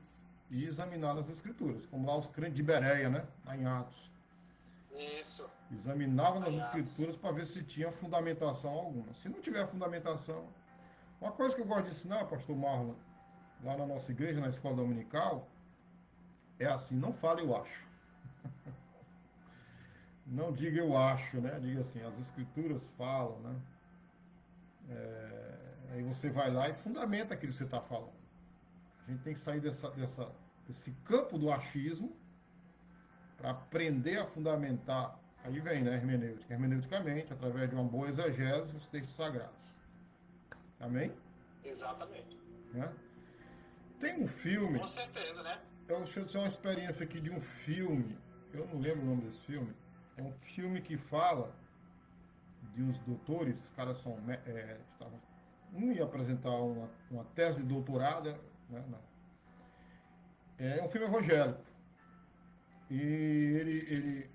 e examinar nas escrituras, como lá os crentes de Bereia, né? Lá em Atos. Isso. Examinavam nas Aí, escrituras para ver se tinha fundamentação alguma. Se não tiver fundamentação, uma coisa que eu gosto de ensinar, pastor Marlon, lá na nossa igreja, na escola dominical, é assim, não fale eu acho. Não diga eu acho, né? Diga assim, as escrituras falam, né? Aí você vai lá e fundamenta aquilo que você está falando. A gente tem que sair desse campo do achismo para aprender a fundamentar. Aí vem, né, hermenêutica. Hermeneuticamente, através de uma boa exegese, os textos sagrados. Amém? exatamente. Né? Tem um filme, Com certeza, né? deixa eu dizer uma experiência aqui de um filme, eu não lembro o nome desse filme, é um filme que fala de uns doutores, os caras são, um ia apresentar uma tese de doutorado, né, é um filme evangélico, e ele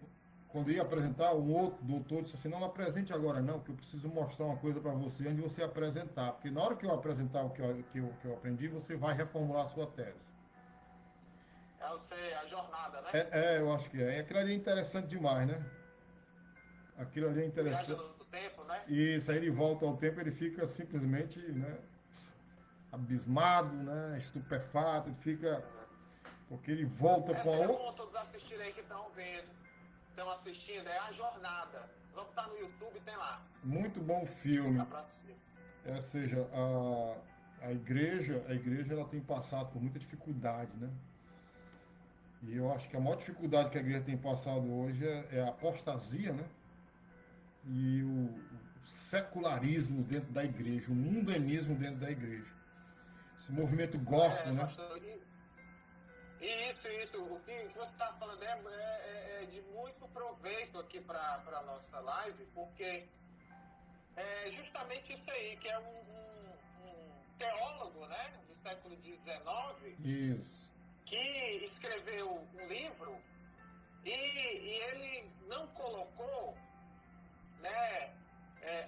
quando ia apresentar, um outro doutor disse assim, não apresente agora não, porque eu preciso mostrar uma coisa para você antes de você apresentar, porque na hora que eu apresentar o que eu aprendi, você vai reformular a sua tese. Eu sei, a jornada, né? Eu acho que é. E aquilo ali é interessante demais, né? Aquilo ali é Viagem interessante. no tempo, né? Isso, aí ele volta ao tempo, ele fica simplesmente, né, abismado, né, estupefato, ele fica, porque ele volta para Seria o bom todos assistirem aí que estão vendo, estão assistindo, é a jornada. Vamos estar no YouTube, tem lá. muito bom Dá filme. pra assistir. Ou seja, a igreja ela tem passado por muita dificuldade, né? E eu acho que a maior dificuldade que a igreja tem passado hoje é a apostasia, né? E o secularismo dentro da igreja, o mundanismo dentro da igreja. Esse movimento gospel, né? Pastor, isso. O que você está falando é de muito proveito aqui para a nossa live, porque é justamente isso aí, que é um teólogo, né, do século XIX, Isso. que escreveu um livro e ele não colocou, né,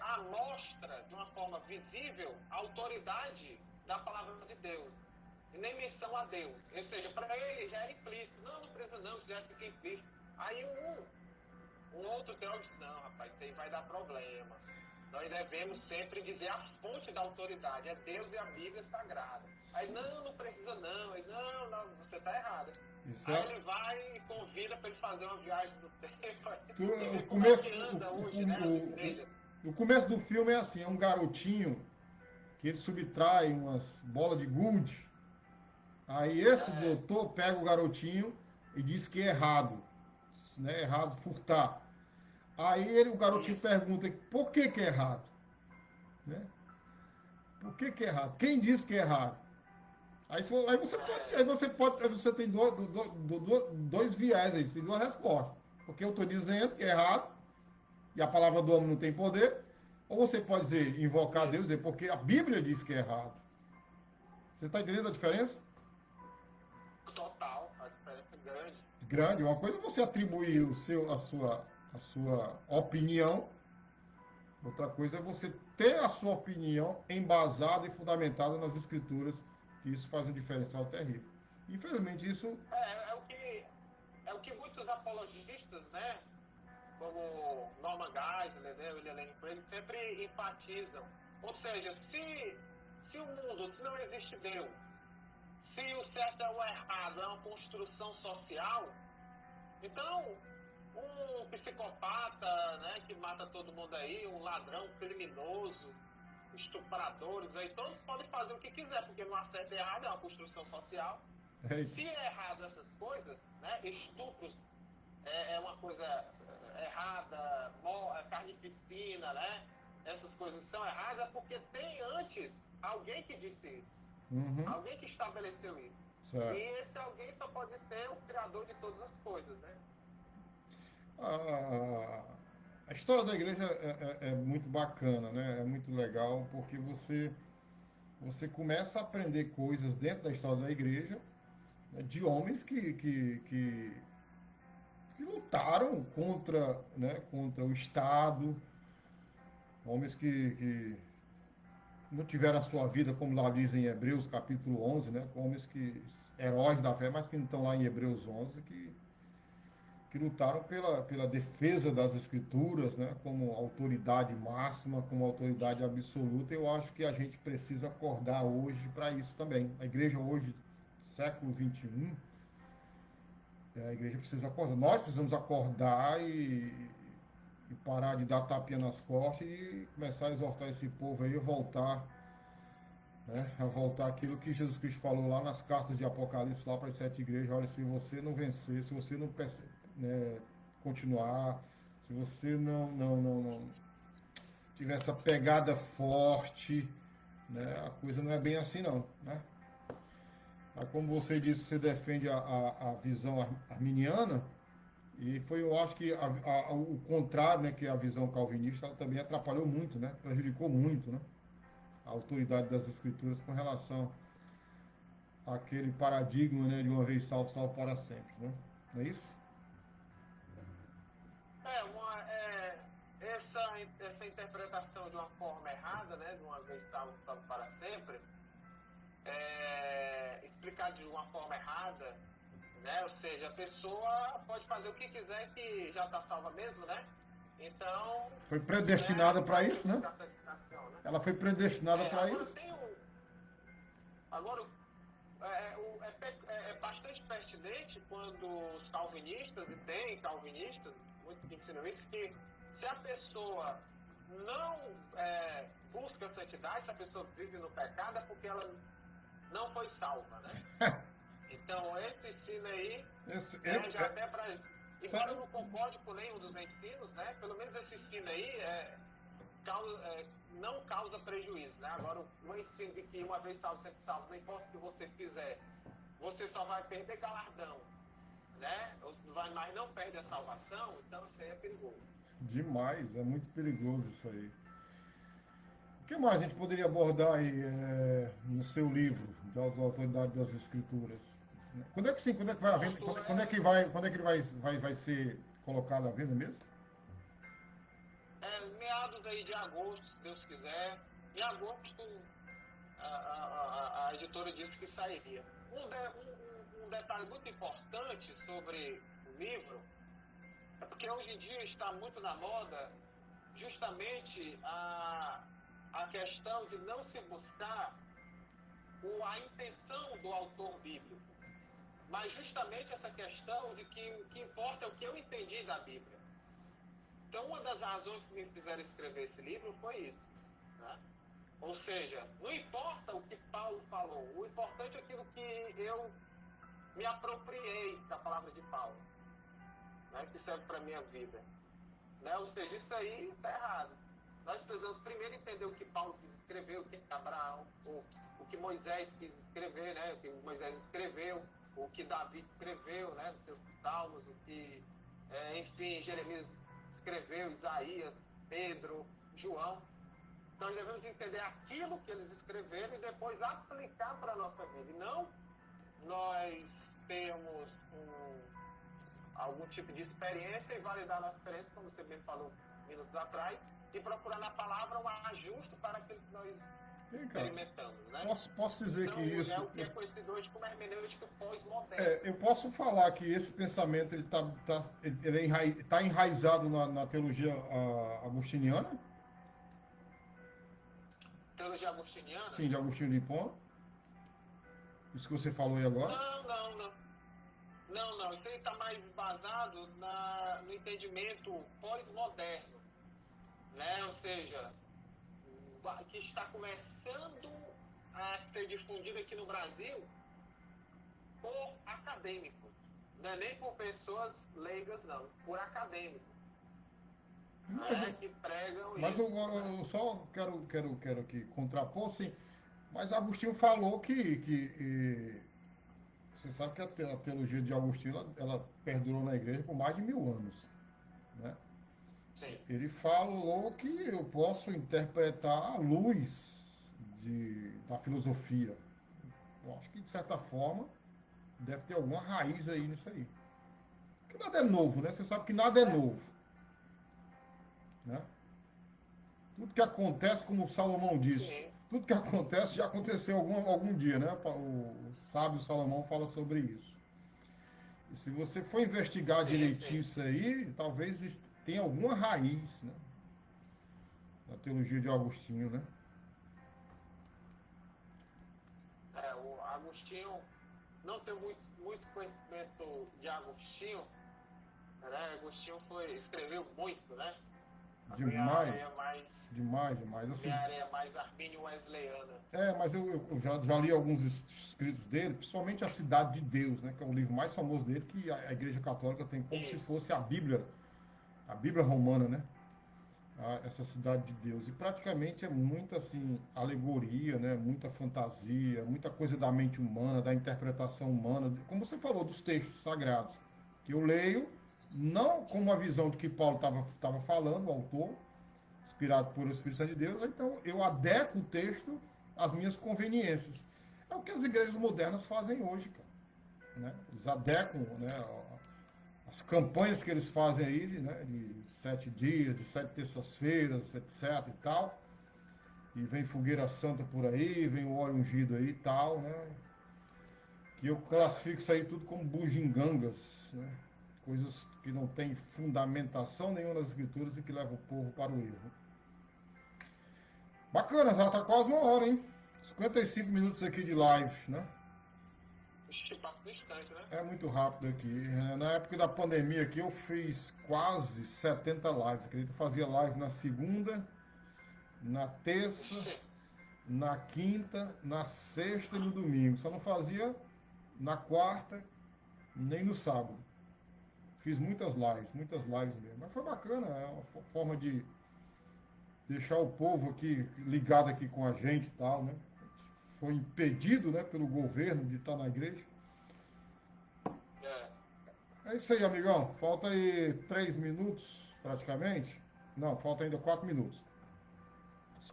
à mostra, de uma forma visível, a autoridade da palavra de Deus, e nem menção a Deus. Ou seja, para ele já era implícito. Não precisa não, isso já fica implícito. Aí um outro teólogo disse, não, rapaz, isso aí vai dar problema. Nós devemos sempre dizer a fonte da autoridade, é Deus e a Bíblia Sagrada. Aí, não precisa não. Aí, não, você está errado. Isso Aí é... ele vai e convida para ele fazer uma viagem do tempo. E o vê como é começo, que anda hoje, né, as igrejas. o começo do filme é assim, é um garotinho que ele subtrai umas bolas de gude. Aí esse É, doutor pega o garotinho e diz que é errado, né? Errado furtar. Aí o garotinho isso. pergunta por que é errado, né? Por que é errado? Quem disse que é errado? Aí você tem dois viés aí, você tem duas respostas. Porque eu estou dizendo que é errado e a palavra do homem não tem poder, ou você pode dizer, invocar Deus, Isso. dizer, porque a Bíblia diz que é errado. Você está entendendo a diferença? Total, a diferença é grande. Grande. Uma coisa é você atribuir a sua opinião, outra coisa é você ter a sua opinião embasada e fundamentada nas escrituras, que isso faz um diferencial terrível. Infelizmente, isso É o que muitos apologistas, né, como Norman Geisler, né, William Lane Craig, sempre enfatizam. Ou seja, se o mundo, se não existe Deus, se o certo é o errado, é uma construção social, então um psicopata, né, que mata todo mundo aí, um ladrão, um criminoso, estupradores aí, todos podem fazer o que quiser, porque não há certo e errado, é uma construção social. é, Se é errado essas coisas, né, estupros é uma coisa errada, carnificina, né? Essas coisas são erradas, é porque tem antes alguém que disse isso, uhum, alguém que estabeleceu isso. E certo. esse alguém só pode ser o criador de todas as coisas, né? A, a história da igreja é muito bacana, né? É muito legal, porque você começa a aprender coisas dentro da história da igreja, né, de homens que lutaram contra, né, contra o Estado, homens que não tiveram a sua vida, como lá diz em Hebreus capítulo 11, né, homens que, heróis da fé, mas que não estão lá em Hebreus 11, que lutaram pela defesa das escrituras, né, como autoridade máxima, como autoridade absoluta. Eu acho que a gente precisa acordar hoje para isso também. A igreja hoje, século XXI, a igreja precisa acordar. Nós precisamos acordar e parar de dar tapinha nas costas e começar a exortar esse povo aí a voltar, né? A voltar aquilo que Jesus Cristo falou lá nas cartas de Apocalipse, lá para as 7 igrejas. Olha, se você não vencer, se você não, né, continuar, se você não tiver essa pegada forte, né, a coisa não é bem assim não, né? Como você disse, você defende a visão arminiana, e foi, eu acho que o contrário, né, que a visão calvinista, ela também atrapalhou muito, né, prejudicou muito, né, a autoridade das escrituras com relação àquele paradigma, né, de uma vez salvo, salvo para sempre, né? Não é isso? Essa interpretação de uma forma errada, né, de uma vez salvo, salvo para sempre, explicar de uma forma errada, né? Ou seja, a pessoa pode fazer o que quiser que já está salva mesmo, né? Então, Foi né, predestinada para vai ter isso, que né? buscar santificação, né? Ela foi predestinada para Agora isso. tem um. Agora, é bastante pertinente quando os calvinistas, e tem calvinistas, muitos que ensinam isso, que se a pessoa não busca santidade, se a pessoa vive no pecado, é porque ela não foi salva, né? Então, esse ensino aí, já até para... Embora eu não concorde com nenhum dos ensinos, né? Pelo menos esse ensino aí não causa prejuízo, né? Agora, o ensino de que uma vez salvo, sempre salvo, não importa o que você fizer, você só vai perder galardão, né? Mas não perde a salvação, então isso aí é perigoso. Demais, é muito perigoso isso aí. O que mais a gente poderia abordar aí no seu livro, da Autoridade das Escrituras? Quando é que vai à venda? Quando é que ele vai ser colocado à venda mesmo? Meados aí de agosto, se Deus quiser. Em agosto, a editora disse que sairia. Um detalhe muito importante sobre o livro é porque hoje em dia está muito na moda justamente a questão de não se buscar a intenção do autor bíblico, mas justamente essa questão de que o que importa é o que eu entendi da Bíblia. Então, uma das razões que me fizeram escrever esse livro foi isso, né? Ou seja, não importa o que Paulo falou, o importante é aquilo que eu me apropriei da palavra de Paulo, né, que serve para a minha vida. Né? Ou seja, isso aí está errado. Nós precisamos primeiro entender o que Paulo quis escrever, o que Abraão, o que Moisés quis escrever, né? O que Moisés escreveu, o que Davi escreveu, né? Nos seus salmos, o que, enfim, Jeremias escreveu, Isaías, Pedro, João. Nós devemos entender aquilo que eles escreveram e depois aplicar para a nossa vida. E não nós temos algum tipo de experiência e validar a nossa experiência, como você bem falou minutos atrás, e procurar na palavra um ajuste para aquilo que nós experimentamos. Né? Posso dizer então, que isso... é o que é conhecido hoje como hermenêutica pós-moderna. Eu posso falar que esse pensamento ele tá enraizado na teologia agostiniana? Teologia agostiniana? Sim, de Agostinho de Hipona. Isso que você falou aí agora? Não. Isso aí está mais basado no entendimento pós-moderno, né? Ou seja, que está começando a ser difundido aqui no Brasil por acadêmicos, não é nem por pessoas leigas, não, por acadêmicos. Que pregam mas isso. Eu só quero aqui contrapor, sim. Mas Agostinho falou que você sabe que a teologia de Agostinho ela perdurou na igreja por mais de 1000 anos, né? Sim. Ele falou que eu posso interpretar à luz da filosofia. Eu acho que de certa forma deve ter alguma raiz aí nisso aí. Porque nada é novo, né? Você sabe que nada é novo, né? Tudo que acontece, como o Salomão disse, sim, tudo que acontece já aconteceu algum dia, né? O sábio Salomão fala sobre isso. E se você for investigar direitinho isso aí, talvez tenha alguma raiz, né? Da teologia de Agostinho, né? O Agostinho, não tenho muito conhecimento de Agostinho, né? Agostinho escreveu muito, né? Demais. Demais. Assim, minha área é mais armínio-wesleyana. Mas eu já li alguns escritos dele, principalmente A Cidade de Deus, né? Que é o livro mais famoso dele, que a Igreja Católica tem como se fosse a Bíblia romana, né? Essa Cidade de Deus. E praticamente é muita assim, alegoria, né? Muita fantasia, muita coisa da mente humana, da interpretação humana, como você falou, dos textos sagrados. Que eu leio, não com uma visão de que Paulo estava falando, o autor, inspirado por o Espírito Santo de Deus, então eu adequo o texto às minhas conveniências. É o que as igrejas modernas fazem hoje, cara. Né? Eles adequam, né, as campanhas que eles fazem aí, de 7 dias, de 7 terças-feiras, etc. e tal. E vem fogueira santa por aí, vem o óleo ungido aí e tal, né? Que eu classifico isso aí tudo como bugigangas, né? Coisas que não têm fundamentação nenhuma nas escrituras e que levam o povo para o erro. Bacana, já tá quase 1 hora, hein? 55 minutos aqui de live, né? passa no instante, né? É muito rápido aqui. Na época da pandemia aqui eu fiz quase 70 lives, acredito. Eu fazia live na segunda, na terça, Ixi, na quinta, na sexta e no domingo. Só não fazia na quarta nem no sábado. Fiz muitas lives mesmo. Mas foi bacana, é uma forma de deixar o povo aqui ligado aqui com a gente e tal, né? Foi impedido, né, pelo governo de estar na igreja. é. É isso aí, amigão. Falta aí 3 minutos, praticamente. Não, falta ainda 4 minutos.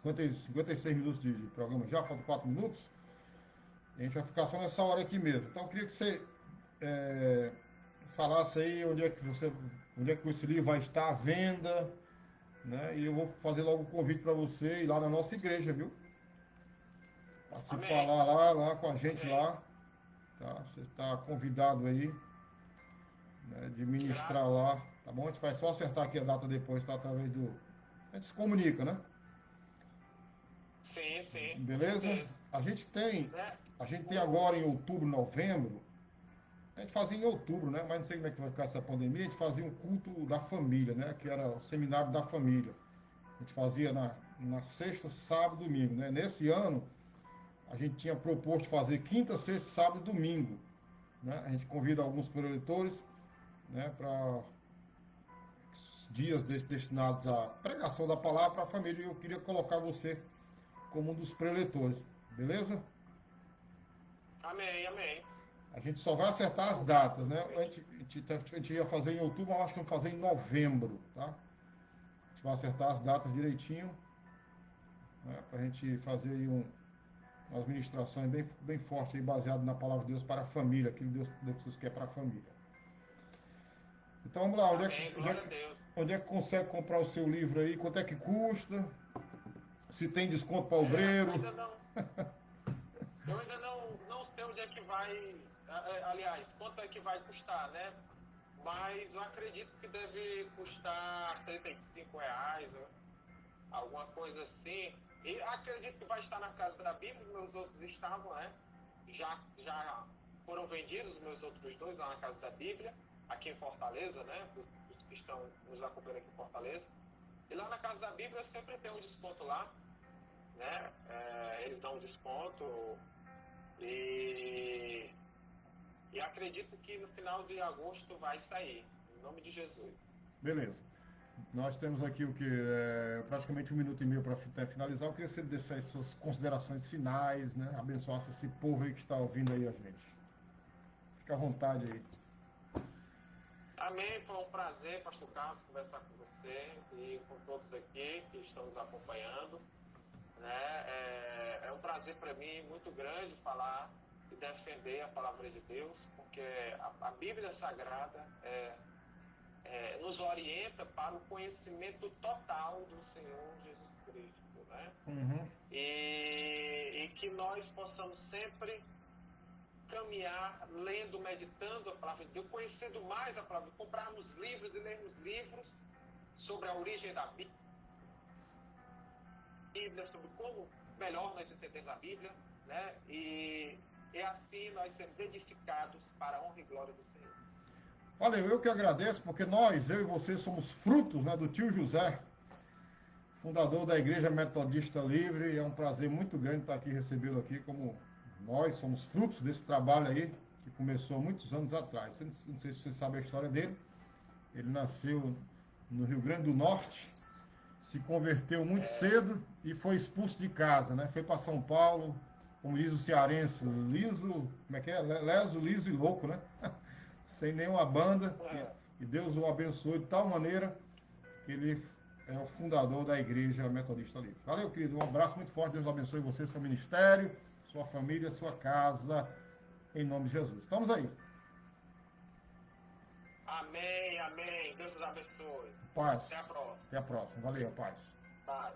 56 minutos de programa já, falta 4 minutos. A gente vai ficar só nessa hora aqui mesmo. Então eu queria que você é, falasse aí onde é que esse livro vai estar à venda, né? E eu vou fazer logo o convite para você ir lá na nossa igreja, viu? Participar Amém. lá com a gente Amém. lá, tá? Você está convidado aí, né, de ministrar Graças. lá, tá bom? A gente vai só acertar aqui a data depois, tá? Através do... A gente se comunica, né? Sim, sim, com Beleza? certeza. A gente tem, Né? a gente tem O, agora em outubro, novembro, a gente fazia em outubro, né? Mas não sei como é que vai ficar essa pandemia, a gente fazia um culto da família, né? Que era o seminário da família. A gente fazia na sexta, sábado, domingo, né? Nesse ano, a gente tinha proposto fazer quinta, sexta, sábado e domingo, né? A gente convida alguns preletores, né? Para dias destinados à pregação da palavra para a família. E eu queria colocar você como um dos preletores, beleza? amém, amém. A gente só vai acertar as Fico grato datas, pelo né? convite. A gente ia fazer em outubro, mas acho que vamos fazer em novembro, tá? A gente vai acertar as datas direitinho, né? Para a gente fazer aí umas ministrações bem fortes, aí, baseado na palavra de Deus para a família, aquilo que Deus quer para a família. Então vamos lá, Amém, glória a Deus. onde é que consegue comprar o seu livro aí? Quanto é que custa? Se tem desconto para obreiro? Ainda não. Eu ainda não sei onde é que vai. Aliás, quanto é que vai custar, né? Mas eu acredito que deve custar R$ 35, né? Alguma coisa assim. E acredito que vai estar na Casa da Bíblia, meus outros estavam, né? Já foram vendidos, os meus outros dois lá na Casa da Bíblia, aqui em Fortaleza, né? Os que estão nos acompanhando aqui em Fortaleza. E lá na Casa da Bíblia sempre tem um desconto lá, né? Eles dão um desconto e, e acredito que no final de agosto vai sair, em nome de Jesus. Beleza. Nós temos aqui o que? Praticamente 1 minuto e meio para finalizar. Eu queria que você desse as suas considerações finais, né? Abençoasse esse povo aí que está ouvindo aí a gente. Fica à vontade aí. Amém, foi um prazer, Pastor Carlos, conversar com você e com todos aqui que estão nos acompanhando. Né? É um prazer para mim muito grande falar e defender a palavra de Deus, porque a Bíblia Sagrada nos orienta para o conhecimento total do Senhor Jesus Cristo. Né? Uhum. E que nós possamos sempre caminhar lendo, meditando a palavra de Deus, conhecendo mais a palavra, comprarmos livros e lermos livros sobre a origem da Bíblia, sobre como melhor nós entendemos a Bíblia, né? E assim nós sermos edificados para a honra e glória do Senhor. Olha, eu que agradeço, porque eu e você, somos frutos, né, do tio José, fundador da Igreja Metodista Livre. É um prazer muito grande estar aqui, recebê-lo aqui, como nós somos frutos desse trabalho aí, que começou há muitos anos atrás. Não sei se você sabe a história dele. Ele nasceu no Rio Grande do Norte, se converteu muito cedo e foi expulso de casa, né? Foi para São Paulo, como diz o cearense, liso, como é que é? Leso, liso e louco, né? Sem nenhuma banda. E Deus o abençoou de tal maneira que ele é o fundador da Igreja Metodista Livre. Valeu, querido. Um abraço muito forte. Deus abençoe você, seu ministério, sua família, sua casa, em nome de Jesus. Estamos aí. Amém, amém. Deus os abençoe. Paz. Até a próxima. Até a próxima. Valeu, paz. Bye.